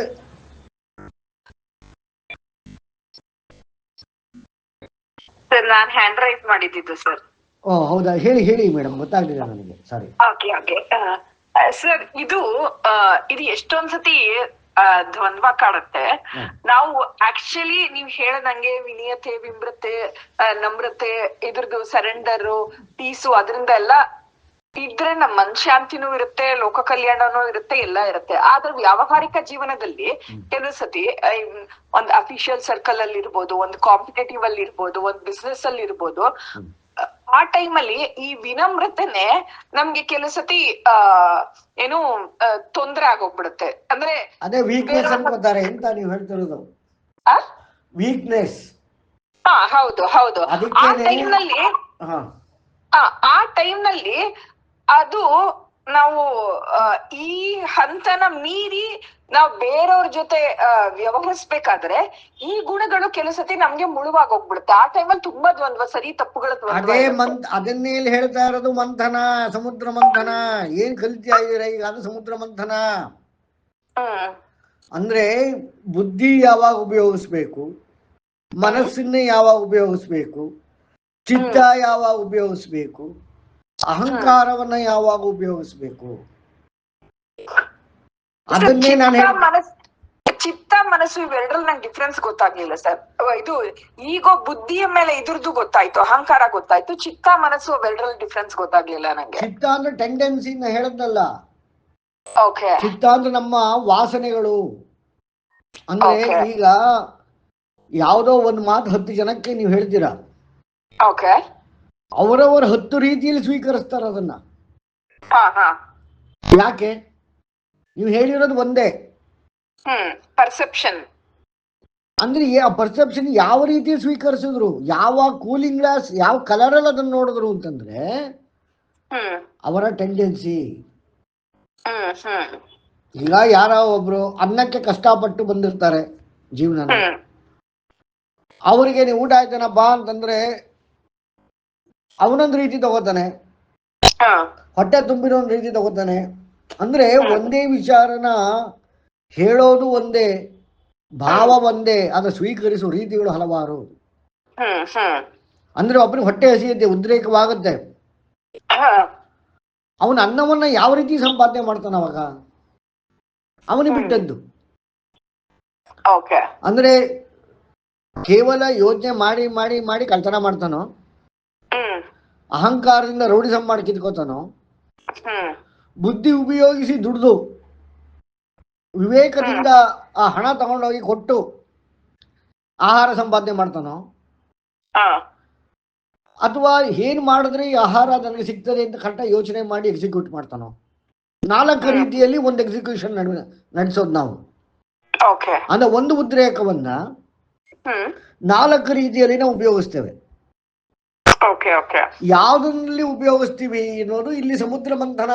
[SPEAKER 2] ಸರ್, ನಾನ್ ಹ್ಯಾಂಡ್ ರೈಸ್ ಮಾಡಿದ್ದು ಸರ್.
[SPEAKER 1] ಓ ಹೌದಾ, ಹೇಳಿ ಹೇಳಿ ಮೇಡಮ್, ಗೊತ್ತಾಗ್ಲಿಲ್ಲ ನನಗೆ, ಸಾರಿ.
[SPEAKER 2] ಓಕೆ ಓಕೆ ಸರ್, ಇದು ಎಷ್ಟೊಂದ್ಸತಿ ದ್ವಂದ್ವ ಕಾಡುತ್ತೆ. ನಾವು ಆಕ್ಚುಲಿ ನೀವ್ ಹೇಳ್ದಂಗೆ ವಿನಯತೆ, ವಿಮ್ರತೆ, ನಮ್ರತೆ, ಇದ್ರದ್ದು ಸರೆಂಡರ್, ಪೀಸು, ಅದರಿಂದ ಎಲ್ಲ ಇದ್ರೆ ನಮ್ಮ ಮನಶಾಂತಿನೂ ಇರುತ್ತೆ, ಲೋಕ ಕಲ್ಯಾಣನೂ ಇರುತ್ತೆ, ಎಲ್ಲ ಇರುತ್ತೆ. ಆದ್ರೆ ವ್ಯಾವಹಾರಿಕ ಜೀವನದಲ್ಲಿ ಕೆಲವು ಸತಿ ಒಂದ್ ಅಫಿಷಿಯಲ್ ಸರ್ಕಲ್ ಅಲ್ಲಿ ಇರ್ಬೋದು, ಒಂದು ಕಾಂಪಿಟೇಟಿವ್ ಅಲ್ಲಿ ಇರ್ಬೋದು, ಒಂದ್ ಬಿಸ್ನೆಸ್ ಅಲ್ಲಿ ಇರ್ಬೋದು, ಆ ಟೈಮಲ್ಲಿ ಈ ವಿನಮ್ರತೆನೆ ನಮ್ಗೆ ಕೆಲವು ಸತಿ ಏನು ತೊಂದ್ರೆ ಆಗೋಗ್ಬಿಡುತ್ತೆ. ಅಂದ್ರೆ
[SPEAKER 1] ಅದೇ ವೀಕ್ನೆಸ್ ಅನ್ಕೋತಾರೆ ಅಂತ ನೀವು ಹೇಳ್ತಿರೋದು. ವೀಕ್ನೆಸ್.
[SPEAKER 2] ಹಾ, ಹೌದು ಹೌದು. ಆ ಟೈಮ್ನಲ್ಲಿ ಅದು ನಾವು ಈ ಹಂತನ ಮೀರಿ ನಾವು ಬೇರೆಯವ್ರ ಜೊತೆ ವ್ಯವಹರಿಸ್ಬೇಕಾದ್ರೆ ಈ ಗುಣಗಳು ಕೆಲವು ಸತಿ ನಮ್ಗೆ ಮುಳುವಾಗೋಗ್ಬಿಡುತ್ತೆ. ಆ ಟೈಮಲ್ಲಿ ತುಂಬಾ ದ್ವಂದ್ವ, ಸರಿ ತಪ್ಪುಗಳ
[SPEAKER 1] ಅದೇ ಅದನ್ನೇ ಹೇಳ್ತಾ ಇರೋದು ಮಂಥನ, ಸಮುದ್ರ ಮಂಥನ. ಏನ್ ಕಲಿತಾ ಇದೀರ ಈಗ? ಅದು ಸಮುದ್ರ ಮಂಥನ. ಅಂದ್ರೆ ಬುದ್ಧಿ ಯಾವಾಗ ಉಪಯೋಗಿಸ್ಬೇಕು, ಮನಸ್ಸನ್ನೇ ಯಾವಾಗ ಉಪಯೋಗಿಸ್ಬೇಕು, ಚಿತ್ತ ಯಾವಾಗ ಉಪಯೋಗಿಸ್ಬೇಕು, ಅಹಂಕಾರವನ್ನ ಯಾವಾಗ ಉಪಯೋಗಿಸ್ಬೇಕು, ಅದನ್ನೇ ನಾನು
[SPEAKER 2] ಚಿತ್ತ ಮನಸ್ಸು ಇವೆರಡರಲ್ಲಿ ನಂಗೆ ಡಿಫ್ರೆನ್ಸ್ ಗೊತ್ತಾಗ್ಲಿಲ್ಲ ಸರ್. ಇದು ಈಗ ಬುದ್ಧಿಯ ಮೇಲೆ ಇದ್ರದ್ದು ಗೊತ್ತಾಯ್ತು, ಅಹಂಕಾರ ಗೊತ್ತಾಯ್ತು, ಚಿತ್ತ ಮನಸ್ಸು ಅವೆರಡರಲ್ಲಿ ಡಿಫ್ರೆನ್ಸ್ ಗೊತ್ತಾಗ್ಲಿಲ್ಲ ನಂಗೆ.
[SPEAKER 1] ಚಿತ್ತ ಅಂದ್ರೆ ಟೆಂಡೆನ್ಸಿನ ಹೇಳದ್ನಲ್ಲ.
[SPEAKER 2] ಓಕೆ.
[SPEAKER 1] ಚಿತ್ತ ಅಂದ್ರೆ ನಮ್ಮ ವಾಸನೆಗಳು. ಅಂದ್ರೆ ಈಗ ಯಾವುದೋ ಒಂದು ಮಾತು 10 ಜನಕ್ಕೆ ನೀವು ಹೇಳ್ತೀರಾ,
[SPEAKER 2] ಓಕೆ,
[SPEAKER 1] ಅವರವರ 10 ರೀತಿಯಲ್ಲಿ ಸ್ವೀಕರಿಸ್ತಾರ ಅದನ್ನ. ಯಾಕೆ? ನೀವು ಹೇಳಿರೋದು ಒಂದೇ
[SPEAKER 2] ಪರ್ಸೆಪ್ಷನ್.
[SPEAKER 1] ಅಂದ್ರೆ ಆ ಪರ್ಸೆಪ್ಷನ್ ಯಾವ ರೀತಿ ಸ್ವೀಕರಿಸಿದ್ರು, ಯಾವ ಕೂಲಿಂಗ್ ಗ್ಲಾಸ್, ಯಾವ ಕಲರ್ ಅಲ್ಲಿ ಅದನ್ನ ನೋಡಿದ್ರು ಅಂತಂದ್ರೆ ಅವರ ಟೆಂಡೆನ್ಸಿ. ಈಗ ಯಾರೋ ಒಬ್ರು ಅನ್ನಕ್ಕೆ ಕಷ್ಟಪಟ್ಟು ಬಂದಿರ್ತಾರೆ ಜೀವನ, ಅವರಿಗೆ ನೀವು ಊಟ ಆಯ್ತಾನಪ್ಪ ಅಂತಂದ್ರೆ ಅವನೊಂದು ರೀತಿ ತಗೋತಾನೆ, ಹೊಟ್ಟೆ ತುಂಬಿರೋ ಒಂದು ರೀತಿ ತಗೋತಾನೆ, ಅಂದ್ರೆ ಒಂದೇ ವಿಚಾರನ ಹೇಳೋದು ಒಂದೇ, ಭಾವ ಒಂದೇ, ಅದ ಸ್ವೀಕರಿಸುವ ರೀತಿಗಳು ಹಲವಾರು. ಅಂದ್ರೆ ಒಬ್ಬನಿಗೆ ಹೊಟ್ಟೆ ಹಸಿಯುತ್ತೆ, ಉದ್ರೇಕವಾಗುತ್ತೆ, ಅವನ ಅನ್ನವನ್ನ ಯಾವ ರೀತಿ ಸಂಪಾದನೆ ಮಾಡ್ತಾನ ಅವಾಗ ಅವನಿಗೆ ಬಿಟ್ಟದ್ದು. ಅಂದ್ರೆ ಕೇವಲ ಯೋಚನೆ ಮಾಡಿ ಮಾಡಿ ಮಾಡಿ ಕಳ್ತನ ಮಾಡ್ತಾನೋ, ಅಹಂಕಾರದಿಂದ ರೌಡಿಸಂ ಮಾಡಿ ಕಿತ್ಕೋತಾನೋ, ಬುದ್ಧಿ ಉಪಯೋಗಿಸಿ ದುಡ್ದು ವಿವೇಕದಿಂದ ಆ ಹಣ ತಗೊಂಡೋಗಿ ಕೊಟ್ಟು ಆಹಾರ ಸಂಪಾದನೆ ಮಾಡ್ತಾನೋ, ಅಥವಾ ಏನ್ ಮಾಡಿದ್ರೆ ಈ ಆಹಾರ ನನಗೆ ಸಿಗ್ತದೆ ಅಂತ ಕರೆಕ್ಟಾಗಿ ಯೋಚನೆ ಮಾಡಿ ಎಕ್ಸಿಕ್ಯೂಟ್ ಮಾಡ್ತಾನೋ. 4 ರೀತಿಯಲ್ಲಿ ಒಂದು ಎಕ್ಸಿಕ್ಯೂಷನ್ ನಡೆಸೋದು ನಾವು. ಅಂದ್ರೆ ಒಂದು ಉದ್ರೇಕವನ್ನ 4 ರೀತಿಯಲ್ಲಿ ನಾವು ಉಪಯೋಗಿಸ್ತೇವೆ. ಯಾವುದರಲ್ಲಿ ಉಪಯೋಗಿಸ್ತೀವಿ ಅನ್ನೋದು ಇಲ್ಲಿ ಸಮುದ್ರ ಮಂಥನ.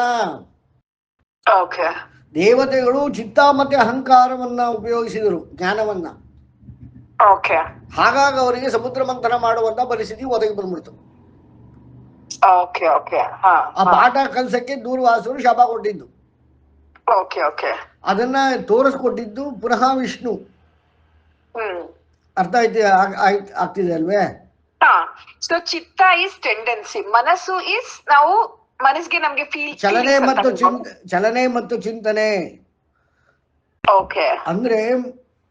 [SPEAKER 1] ದೇವತೆಗಳು ಚಿತ್ತ ಮತ್ತೆ ಅಹಂಕಾರವನ್ನ ಉಪಯೋಗಿಸಿದರು, ಜ್ಞಾನವನ್ನ. ಹಾಗಾಗಿ ಅವರಿಗೆ ಸಮುದ್ರ ಮಂಥನ ಮಾಡುವಂತ ಪರಿಸ್ಥಿತಿ ಒದಗಿ ಬಂದ್ಬಿಡ್ತು. ಆ ಪಾಠ ಕಲ್ಸಕ್ಕೆ ದೂರ್ವಾಸರು ಶಾಪ ಕೊಟ್ಟಿದ್ದು, ಅದನ್ನ ತೋರಿಸ್ಕೊಟ್ಟಿದ್ದು ಪುನಃ ವಿಷ್ಣು. ಅರ್ಥ ಆಗ್ತಿದೆ ಅಲ್ವೇ?
[SPEAKER 2] ಸೊ ಚಿತ್ತ ಇಸ್ ಟೆಂಡೆನ್ಸಿ, ಮನಸ್ಸು ಇಸ್ ನಾವು ಮನಸ್ಸಿಗೆ ನಮ್ಗೆ ಫೀಲ್
[SPEAKER 1] ಚಲನೆ ಮತ್ತು ಚಿಂತನೆ. ಅಂದ್ರೆ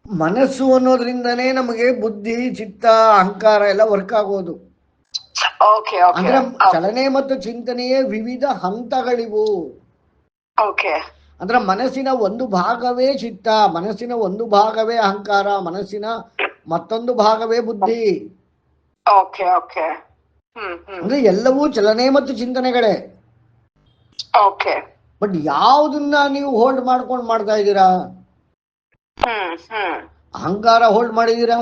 [SPEAKER 1] ಮನಸ್ಸು ಅನ್ನೋದ್ರಿಂದನೇ ನಮಗೆ ಬುದ್ಧಿ, ಚಿತ್ತ, ಅಹಂಕಾರ ಎಲ್ಲ ವರ್ಕ್ ಆಗೋದು. ಅಂದ್ರೆ ಚಲನೆ ಮತ್ತು ಚಿಂತನೆಯೇ ವಿವಿಧ ಹಂತಗಳಿವು. ಅಂದ್ರೆ ಮನಸ್ಸಿನ ಒಂದು ಭಾಗವೇ ಚಿತ್ತ, ಮನಸ್ಸಿನ ಒಂದು ಭಾಗವೇ ಅಹಂಕಾರ, ಮನಸ್ಸಿನ ಮತ್ತೊಂದು ಭಾಗವೇ ಬುದ್ಧಿ. ಅಂದ್ರೆ ಎಲ್ಲವೂ ಚಲನೆ ಮತ್ತು ಚಿಂತನೆಗಳೇ. ಬಟ್ ಯಾವುದನ್ನ ನೀವು ಹೋಲ್ಡ್ ಮಾಡ್ಕೊಂಡು ಮಾಡ್ತಾ ಇದ್ದೀರಾ? ಅಹಂಕಾರ ಹೋಲ್ಡ್ ಮಾಡಿದೀರಾ?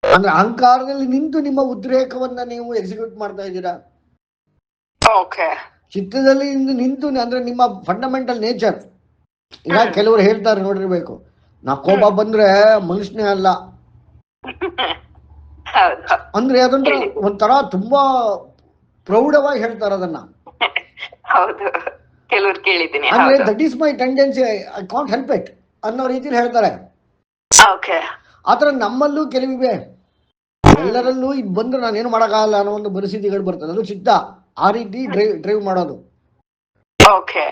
[SPEAKER 1] ಅಂದ್ರೆ ಅಹಂಕಾರದಲ್ಲಿ ನಿಂತು ನಿಮ್ಮ ಉದ್ರೇಕವನ್ನ ನೀವು ಎಕ್ಸಿಕ್ಯೂಟ್ ಮಾಡ್ತಾ ಇದ್ದೀರಾ. ಚಿತ್ತದಲ್ಲಿ ನಿಂತು ಅಂದ್ರೆ ನಿಮ್ಮ ಫಂಡಮೆಂಟಲ್ ನೇಚರ್. ಈಗ ಕೆಲವರು ಹೇಳ್ತಾರೆ ನೋಡಿರ್ಬೇಕು, ನಾ ಕೋಪ ಬಂದ್ರೆ ಮನುಷ್ಯನೇ ಅಲ್ಲ ಅಂದ್ರೆ ಅದೊಂಥರ ಒಂಥರ ತುಂಬಾ ಪ್ರೌಢವಾಗಿ ಹೇಳ್ತಾರೆ ಅದನ್ನ. ಅಂದ್ರೆ that is my tendency, I can't help it ಅನ್ನೋ ರೀತಿಲಿ ಹೇಳ್ತಾರೆ. ಆತರ ನಮ್ಮಲ್ಲೂ ಕೆಲವಿವೆ, ಎಲ್ಲರಲ್ಲೂ ಇದು ಬಂದ್ರೆ ನಾನೇನು ಮಾಡಕ್ಕಾಗಲ್ಲ ಅನ್ನೋ ಒಂದು ಪರಿಸ್ಥಿತಿಗಳು ಬರ್ತದೆ. ಅದು ಚಿತ್ತ ಆ ರೀತಿ ಡ್ರೈವ್ ಮಾಡೋದು.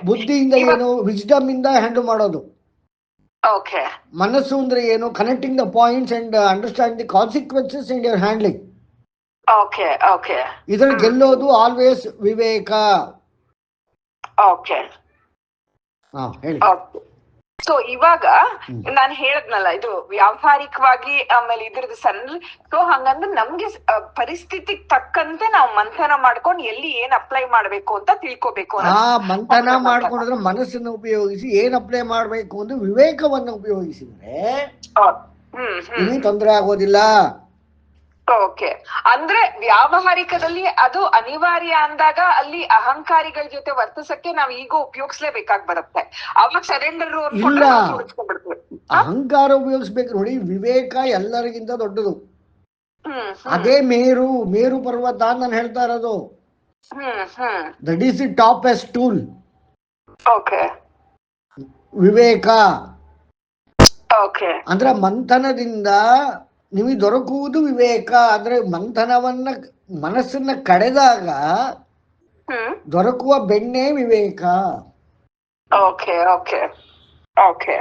[SPEAKER 1] ಬುದ್ಧಿಯಿಂದ ಏನು, ವಿಸ್ಡಮ್ ಇಂದ ಹ್ಯಾಂಡಲ್ ಮಾಡೋದು. ಮನಸ್ಸು ಅಂದ್ರೆ ಏನು, connecting the points and understand the consequences in your handling. ಇದ್ರಲ್ಲಿ ಗೆಲ್ಲೋದು ಆಲ್ವೇಸ್ ವಿವೇಕ. ಹೇಳಿ.
[SPEAKER 2] ಸೊ ಇವಾಗ ನಾನ್ ಹೇಳದ್ನಲ್ಲ, ಇದು ವ್ಯಾವಹಾರಿಕವಾಗಿ ಆಮೇಲೆ ಇದ್ರದ್ದು ಸಣ್ಣ. ಸೊ ಹಂಗಂದ್ರೆ ನಮ್ಗೆ ಪರಿಸ್ಥಿತಿಗೆ ತಕ್ಕಂತೆ ನಾವು ಮಂಥನ ಮಾಡ್ಕೊಂಡು ಎಲ್ಲಿ ಏನ್ ಅಪ್ಲೈ ಮಾಡ್ಬೇಕು ಅಂತ ತಿಳ್ಕೊಬೇಕು.
[SPEAKER 1] ಮಂಥನ ಮಾಡ್ಕೊಂಡ್ರೆ ಮನಸ್ಸನ್ನು ಉಪಯೋಗಿಸಿ ಏನ್ ಅಪ್ಲೈ ಮಾಡ್ಬೇಕು ಅಂದ್ರೆ ವಿವೇಕವನ್ನು ಉಪಯೋಗಿಸಿದ್ರೆ ನಿಮಗೆ ತೊಂದರೆ ಆಗೋದಿಲ್ಲ.
[SPEAKER 2] ಅಂದ್ರೆ ವ್ಯಾವಹಾರಿಕದಲ್ಲಿ ಅದು ಅನಿವಾರ್ಯ ಅಂದಾಗ ಅಲ್ಲಿ ಅಹಂಕಾರಿಗಳ ಜೊತೆ ವರ್ತಿಸಕ್ಕೆ ನಾವ್ ಈಗ ಉಪಯೋಗಿಸ್ಲೇಬೇಕಾಗಿ ಬರುತ್ತೆ. ಅವಾಗ ಸರೆಂಡರ್
[SPEAKER 1] ಇಲ್ಲ, ಅಹಂಕಾರ ಉಪಯೋಗಿಸ್ಬೇಕು ನೋಡಿ. ವಿವೇಕ ಎಲ್ಲರಿಗಿಂತ ದೊಡ್ಡದು. ಅದೇ ಮೇರು ಪರ್ವತ ನಾನು ಹೇಳ್ತಾ ಇರೋದು. That is the toppest tool, ವಿವೇಕ. ಅಂದ್ರೆ ಮಂಥನದಿಂದ ನಿಮಗೆ ದೊರಕುವುದು ವಿವೇಕ. ಅಂದ್ರೆ ಮಂಥನವನ್ನ ಮನಸ್ಸನ್ನ ಕಡೆದಾಗ ದೊರಕುವ ಬೆಣ್ಣೆ ವಿವೇಕ.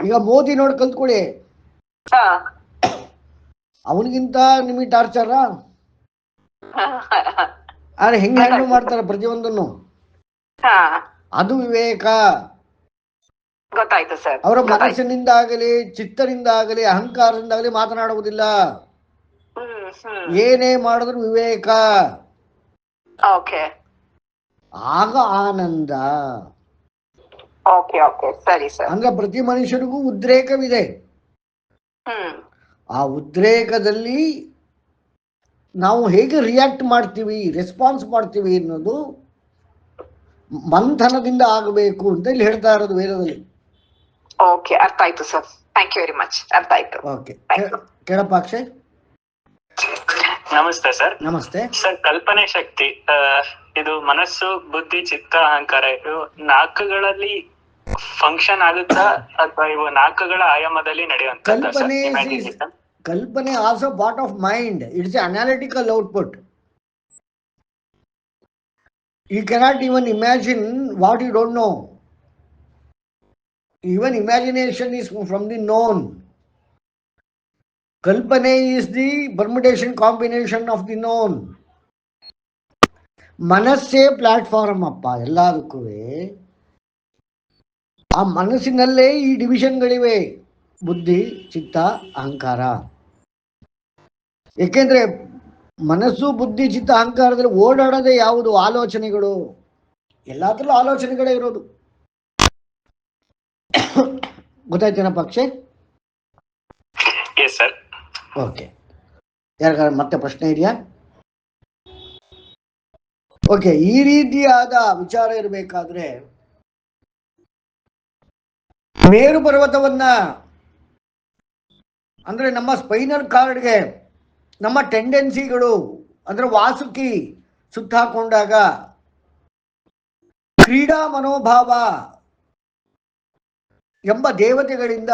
[SPEAKER 1] ಈಗ ಮೋದಿ ನೋಡಿ ಕಲ್ತ್ಕೊಳ್ಳಿ, ಅವನಿಗಿಂತ ನಿಮಗೆ ಟಾರ್ಚರ. ಆದ್ರೆ ಹೆಂಗ್ ಹ್ಯಾಂಡಲ್ ಮಾಡ್ತಾರೆ ಪ್ರತಿಯೊಂದನ್ನು, ಅದು ವಿವೇಕ.
[SPEAKER 2] ಗೊತ್ತಾಯ್ತು ಸರ್.
[SPEAKER 1] ಅವರ ಮನಸ್ಸಿನಿಂದ ಆಗಲಿ, ಚಿತ್ತದಿಂದ ಆಗಲಿ, ಅಹಂಕಾರದಿಂದ ಆಗಲಿ ಮಾತನಾಡುವುದಿಲ್ಲ. ಏನೇ ಮಾಡಿದ್ರು ವಿವೇಕ. ಆಗ ಆನಂದ.
[SPEAKER 2] ಸರಿ ಸರ್.
[SPEAKER 1] ಹಂಗ ಪ್ರತಿ ಮನುಷ್ಯನಿಗೂ ಉದ್ರೇಕವಿದೆ. ಆ ಉದ್ರೇಕದಲ್ಲಿ ನಾವು ಹೇಗೆ ರಿಯಾಕ್ಟ್ ಮಾಡ್ತೀವಿ, ರೆಸ್ಪಾನ್ಸ್ ಮಾಡ್ತೀವಿ ಅನ್ನೋದು ಮಂಥನದಿಂದ ಆಗಬೇಕು ಅಂತ ಇಲ್ಲಿ ಹೇಳ್ತಾ ಇರೋದು ವೇದದಲ್ಲಿ.
[SPEAKER 2] ಅರ್ಥ ಆಯ್ತು sir. Thank you very much. ಅರ್ಥ ಆಯ್ತು.
[SPEAKER 1] ಕೇಳಪ್ಪ ಅಕ್ಷಯ್.
[SPEAKER 3] ನಮಸ್ತೆ ಸರ್.
[SPEAKER 1] ನಮಸ್ತೆ
[SPEAKER 3] ಸರ್. ಕಲ್ಪನೆ ಶಕ್ತಿ ಇದು ಮನಸ್ಸು, ಬುದ್ಧಿ, ಚಿತ್ತ, ಅಹಂಕಾರ ಇದು ನಾಲ್ಕುಗಳಲ್ಲಿ ಫಂಕ್ಷನ್ ಆಗುತ್ತಾ ಅಥವಾ ಇವು ನಾಲ್ಕುಗಳ ಆಯಾಮದಲ್ಲಿ ನಡೆಯುವಂತ
[SPEAKER 1] ಕಲ್ಪನೆ also part of mind. It's analytical output. You cannot even imagine what you don't know. Even imagination is from the known. Kalpane is the permutation combination of the known. ಮನಸ್ಸೇ ಪ್ಲಾಟ್ಫಾರ್ಮ್ ಅಪ್ಪ ಎಲ್ಲದಕ್ಕೂ. ಆ ಮನಸ್ಸಿನಲ್ಲೇ ಈ ಡಿವಿಷನ್ಗಳಿವೆ, ಬುದ್ಧಿ, ಚಿತ್ತ, ಅಹಂಕಾರ. ಏಕೆಂದ್ರೆ ಮನಸ್ಸು, ಬುದ್ಧಿ, ಚಿತ್ತ, ಅಹಂಕಾರದಲ್ಲಿ ಓಡಾಡೋದೇ ಯಾವುದು? ಆಲೋಚನೆಗಳು. ಎಲ್ಲಾದ್ರಲ್ಲೂ ಆಲೋಚನೆಗಳೇ ಇರೋದು. ಗೊತ್ತಾಯ್ತೇನ ಪಕ್ಷೆ? ಓಕೆ, ಯಾರಿಗಾರ ಮತ್ತೆ ಪ್ರಶ್ನೆ ಇದೆಯಾ? ಓಕೆ, ಈ ರೀತಿಯಾದ ವಿಚಾರ ಇರಬೇಕಾದ್ರೆ ಮೇರು ಪರ್ವತವನ್ನ ಅಂದ್ರೆ ನಮ್ಮ ಸ್ಪೈನಲ್ ಕಾರ್ಡ್ಗೆ ನಮ್ಮ ಟೆಂಡೆನ್ಸಿಗಳು ಅಂದ್ರೆ ವಾಸುಕಿ ಸುತ್ತಾಕೊಂಡಾಗ ಕ್ರೀಡಾ ಮನೋಭಾವ ಎಂಬ ದೇವತೆಗಳಿಂದ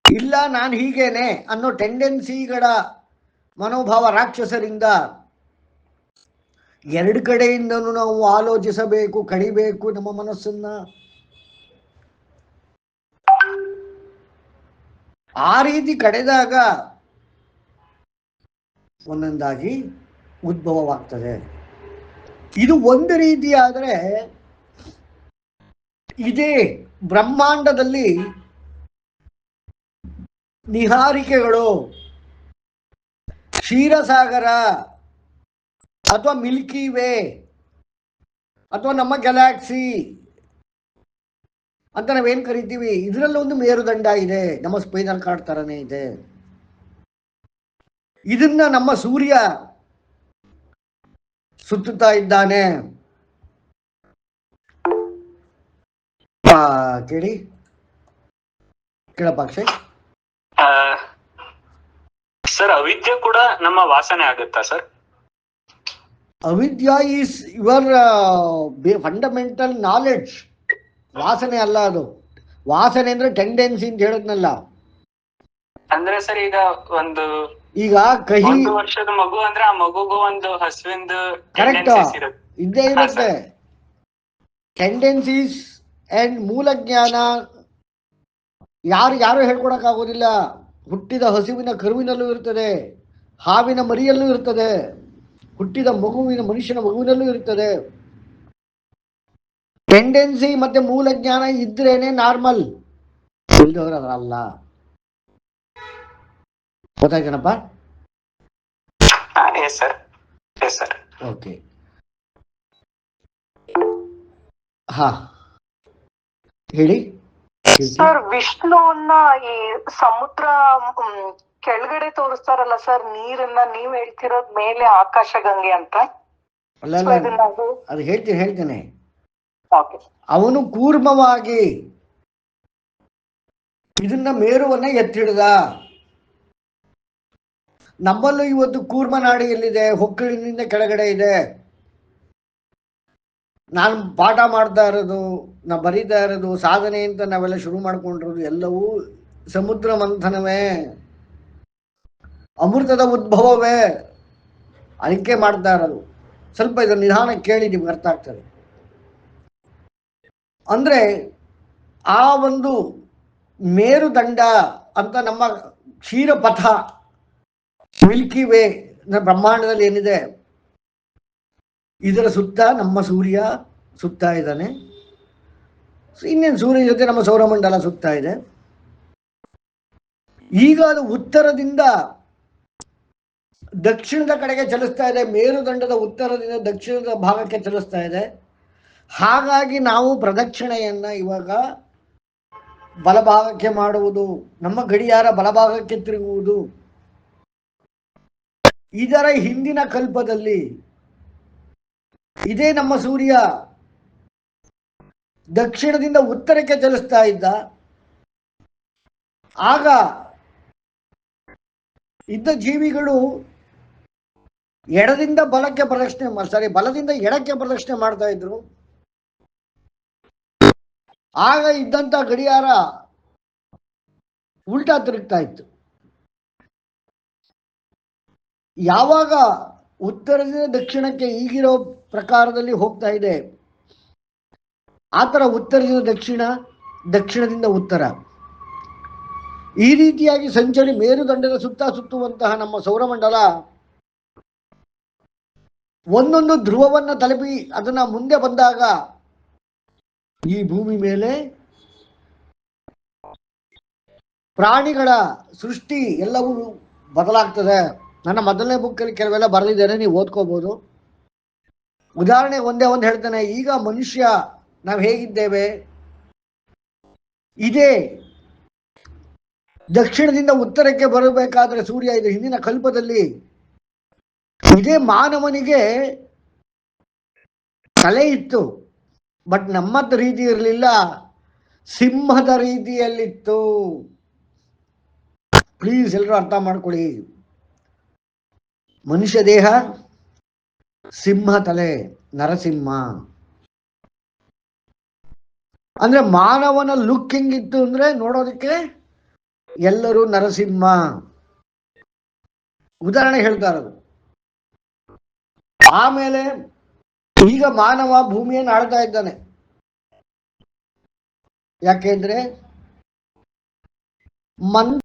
[SPEAKER 1] ಇಲ್ಲ ನಾನು ಹೀಗೇನೆ ಅನ್ನೋ ಟೆಂಡೆನ್ಸಿಗಳ ಮನೋಭಾವ ರಾಕ್ಷಸರಿಂದ ಎರಡು ಕಡೆಯಿಂದನೂ ನಾವು ಆಲೋಚಿಸಬೇಕು, ಕಡಿಬೇಕು ನಮ್ಮ ಮನಸ್ಸನ್ನ. ಆ ರೀತಿ ಕಡೆದಾಗ ಒಂದೊಂದಾಗಿ ಉದ್ಭವವಾಗ್ತದೆ. ಇದು ಒಂದು ರೀತಿಯಾದರೆ ಇದೇ ಬ್ರಹ್ಮಾಂಡದಲ್ಲಿ ನಿಹಾರಿಕೆಗಳು, ಕ್ಷೀರಸಾಗರ ಅಥವಾ ಮಿಲ್ಕಿ ವೇ ಅಥವಾ ನಮ್ಮ ಗ್ಯಾಲಾಕ್ಸಿ ಅಂತ ನಾವೇನು ಕರಿತೀವಿ, ಇದರಲ್ಲೊಂದು ಮೇರುದಂಡ ಇದೆ, ನಮ್ಮ ಸ್ಪೈನಲ್ ಕಾರ್ಡ್ ಥರನೇ ಇದೆ. ಇದನ್ನ ನಮ್ಮ ಸೂರ್ಯ ಸುತ್ತುತ್ತಾ ಇದ್ದಾನೆ. ಕೇಳಿ ಕೇಳಪಾಕ್ಷೆ.
[SPEAKER 3] ಸರ್, ಅವಿದ್ಯೆ ಕೂಡ ನಮ್ಮ ವಾಸನೆ ಆಗುತ್ತಾ ಸರ್?
[SPEAKER 1] ಅವಿದ್ಯಾ ಈಸ್ ಯುವರ್ ಫಂಡಮೆಂಟಲ್ ನಾಲೆಡ್ಜ್. ವಾಸನೆ ಅಲ್ಲ ಅದು. ವಾಸನೆ ಅಂದ್ರೆ ಟೆಂಡೆನ್ಸಿ ಅಂತ ಹೇಳದ್ನಲ್ಲ.
[SPEAKER 3] ಅಂದ್ರೆ ಸರ್,
[SPEAKER 1] ಈಗ ಕಹಿ
[SPEAKER 3] ವರ್ಷದ ಮಗು ಅಂದ್ರೆ ಆ ಮಗುಗೂ ಒಂದು ಹಸುವಿಂದ
[SPEAKER 1] ಕರೆಕ್ಟ್ ಇದ್ದೇ ಇರುತ್ತೆ. ಟೆಂಡೆನ್ಸೀಸ್ ಅಂಡ್ ಮೂಲ ಜ್ಞಾನ ಯಾರು ಹೇಳ್ಕೊಡಕ್ ಆಗೋದಿಲ್ಲ. ಹುಟ್ಟಿದ ಹಸುವಿನ ಕರುವಿನಲ್ಲೂ ಇರ್ತದೆ, ಹಾವಿನ ಮರಿಯಲ್ಲೂ ಇರ್ತದೆ, ಹುಟ್ಟಿದ ಮನುಷ್ಯನ ಮಗುವಿನಲ್ಲೂ ಇರ್ತದೆ. ಟೆಂಡೆನ್ಸಿ ಮತ್ತೆ ಮೂಲ ಜ್ಞಾನ ಇದ್ರೇನೆ ನಾರ್ಮಲ್, ಅಲ್ಲ. ಗೊತ್ತಾಯ್ತೇನಪ್ಪ? ಓಕೆ, ಹಾ ಹೇಳಿ
[SPEAKER 2] ಸರ್. ವಿಷ್ಣುವನ್ನ ಈ ಸಮುದ್ರ ಕೆಳಗಡೆ ತೋರಿಸ್ತಾರಲ್ಲ ಸರ್, ನೀರನ್ನ ನೀವ್ ಹೇಳ್ತಿರೋದ್ ಮೇಲೆ ಆಕಾಶ ಗಂಗೆ ಅಂತ.
[SPEAKER 1] ಅದು ಹೇಳ್ತೇನೆ. ಅವನು ಕೂರ್ಮವಾಗಿ ಇದನ್ನ ಮೇರುವನ್ನ ಎತ್ತಿಡ್ದ. ನಮ್ಮಲ್ಲೂ ಇವತ್ತು ಕೂರ್ಮ ನಾಡಿ ಎಲ್ಲಿದೆ? ಹೊಕ್ಕಳಿನಿಂದ ಕೆಳಗಡೆ ಇದೆ. ನಾನು ಪಾಠ ಮಾಡ್ತಾ ಇರೋದು, ನಾ ಬರೀತಾ ಇರೋದು, ಸಾಧನೆ ಅಂತ ನಾವೆಲ್ಲ ಶುರು ಮಾಡ್ಕೊಂಡಿರೋದು ಎಲ್ಲವೂ ಸಮುದ್ರ ಮಂಥನವೇ, ಅಮೃತದ ಉದ್ಭವವೇ. ಅದಕ್ಕೆ ಮಾಡ್ತಾ ಇರೋದು. ಸ್ವಲ್ಪ ಇದರ ನಿಧಾನ ಕೇಳಿ ನಿಮ್ಗೆ ಅರ್ಥ ಆಗ್ತದೆ. ಅಂದ್ರೆ ಆ ಒಂದು ಮೇರುದಂಡ ಅಂತ ನಮ್ಮ ಕ್ಷೀರಪಥ ಮಿಲ್ಕಿ ವೇ ಬ್ರಹ್ಮಾಂಡದಲ್ಲಿ ಏನಿದೆ, ಇದರ ಸುತ್ತ ನಮ್ಮ ಸೂರ್ಯ ಸುತ್ತಾ ಇದ್ದಾನೆ. ಇನ್ನೇನು ಸೂರ್ಯ ಜೊತೆ ನಮ್ಮ ಸೌರಮಂಡಲ ಸುತ್ತಾ ಇದೆ. ಈಗ ಅದು ಉತ್ತರದಿಂದ ದಕ್ಷಿಣದ ಕಡೆಗೆ ಚಲಿಸ್ತಾ ಇದೆ. ಮೇರುದಂಡದ ಉತ್ತರದಿಂದ ದಕ್ಷಿಣದ ಭಾಗಕ್ಕೆ ಚಲಿಸ್ತಾ ಇದೆ. ಹಾಗಾಗಿ ನಾವು ಪ್ರದಕ್ಷಿಣೆಯನ್ನ ಇವಾಗ ಬಲಭಾಗಕ್ಕೆ ಮಾಡುವುದು, ನಮ್ಮ ಗಡಿಯಾರ ಬಲಭಾಗಕ್ಕೆ ತಿರುಗುವುದು. ಇದರ ಹಿಂದಿನ ಕಲ್ಪದಲ್ಲಿ ಇದೇ ನಮ್ಮ ಸೂರ್ಯ ದಕ್ಷಿಣದಿಂದ ಉತ್ತರಕ್ಕೆ ಚಲಿಸ್ತಾ ಇದ್ದ. ಆಗ ಇದ್ದ ಜೀವಿಗಳು ಎಡದಿಂದ ಬಲಕ್ಕೆ ಪ್ರದಕ್ಷಿಣೆ ಸಾರಿ ಬಲದಿಂದ ಎಡಕ್ಕೆ ಪ್ರದಕ್ಷಿಣೆ ಮಾಡ್ತಾ ಇದ್ರು. ಆಗ ಇದ್ದಂತ ಗಡಿಯಾರ ಉಲ್ಟಾ ತಿರುಗ್ತಾ ಇತ್ತು. ಯಾವಾಗ ಉತ್ತರದಿಂದ ದಕ್ಷಿಣಕ್ಕೆ ಈಗಿರೋ ಪ್ರಕಾರದಲ್ಲಿ ಹೋಗ್ತಾ ಇದೆ, ಆ ಥರ ಉತ್ತರದಿಂದ ದಕ್ಷಿಣ, ದಕ್ಷಿಣದಿಂದ ಉತ್ತರ, ಈ ರೀತಿಯಾಗಿ ಸಂಚರಿ ಮೇರುದಂಡದ ಸುತ್ತ ಸುತ್ತುವಂತಹ ನಮ್ಮ ಸೌರಮಂಡಲ ಒಂದೊಂದು ಧ್ರುವವನ್ನು ತಲುಪಿ ಅದನ್ನ ಮುಂದೆ ಬಂದಾಗ ಈ ಭೂಮಿ ಮೇಲೆ ಪ್ರಾಣಿಗಳ ಸೃಷ್ಟಿ ಎಲ್ಲವೂ ಬದಲಾಗ್ತದೆ. ನನ್ನ ಮೊದಲನೇ ಬುಕ್ಕಲ್ಲಿ ಕೆಲವೆಲ್ಲ ಬರೆದಿದ್ದೇನೆ, ನೀವು ಓದ್ಕೋಬಹುದು. ಉದಾಹರಣೆ ಒಂದೇ ಒಂದು ಹೇಳ್ತೇನೆ. ಈಗ ಮನುಷ್ಯ ನಾವು ಹೇಗಿದ್ದೇವೆ, ಇದೇ ದಕ್ಷಿಣದಿಂದ ಉತ್ತರಕ್ಕೆ ಬರಬೇಕಾದ್ರೆ ಸೂರ್ಯ ಇದು ಹಿಂದಿನ ಕಲ್ಪದಲ್ಲಿ ಇದೇ ಮಾನವನಿಗೆ ತಲೆ ಇತ್ತು, ಬಟ್ ನಮ್ಮದ ರೀತಿ ಇರಲಿಲ್ಲ, ಸಿಂಹದ ರೀತಿಯಲ್ಲಿತ್ತು. ಪ್ಲೀಸ್ ಎಲ್ಲರೂ ಅರ್ಥ ಮಾಡ್ಕೊಳ್ಳಿ. ಮನುಷ್ಯ ದೇಹ ಸಿಂಹ ತಲೆ, ನರಸಿಂಹ. ಅಂದ್ರೆ ಮಾನವನ ಲುಕ್ ಹೆಂಗಿತ್ತು ಅಂದ್ರೆ ನೋಡೋದಕ್ಕೆ ಎಲ್ಲರೂ ನರಸಿಂಹ. ಉದಾಹರಣೆ ಹೇಳ್ತಾ ಇರೋದು. ಆಮೇಲೆ ಈಗ ಮಾನವ ಭೂಮಿಯನ್ನು ಆಳ್ತಾ ಇದ್ದಾನೆ. ಯಾಕೆಂದ್ರೆ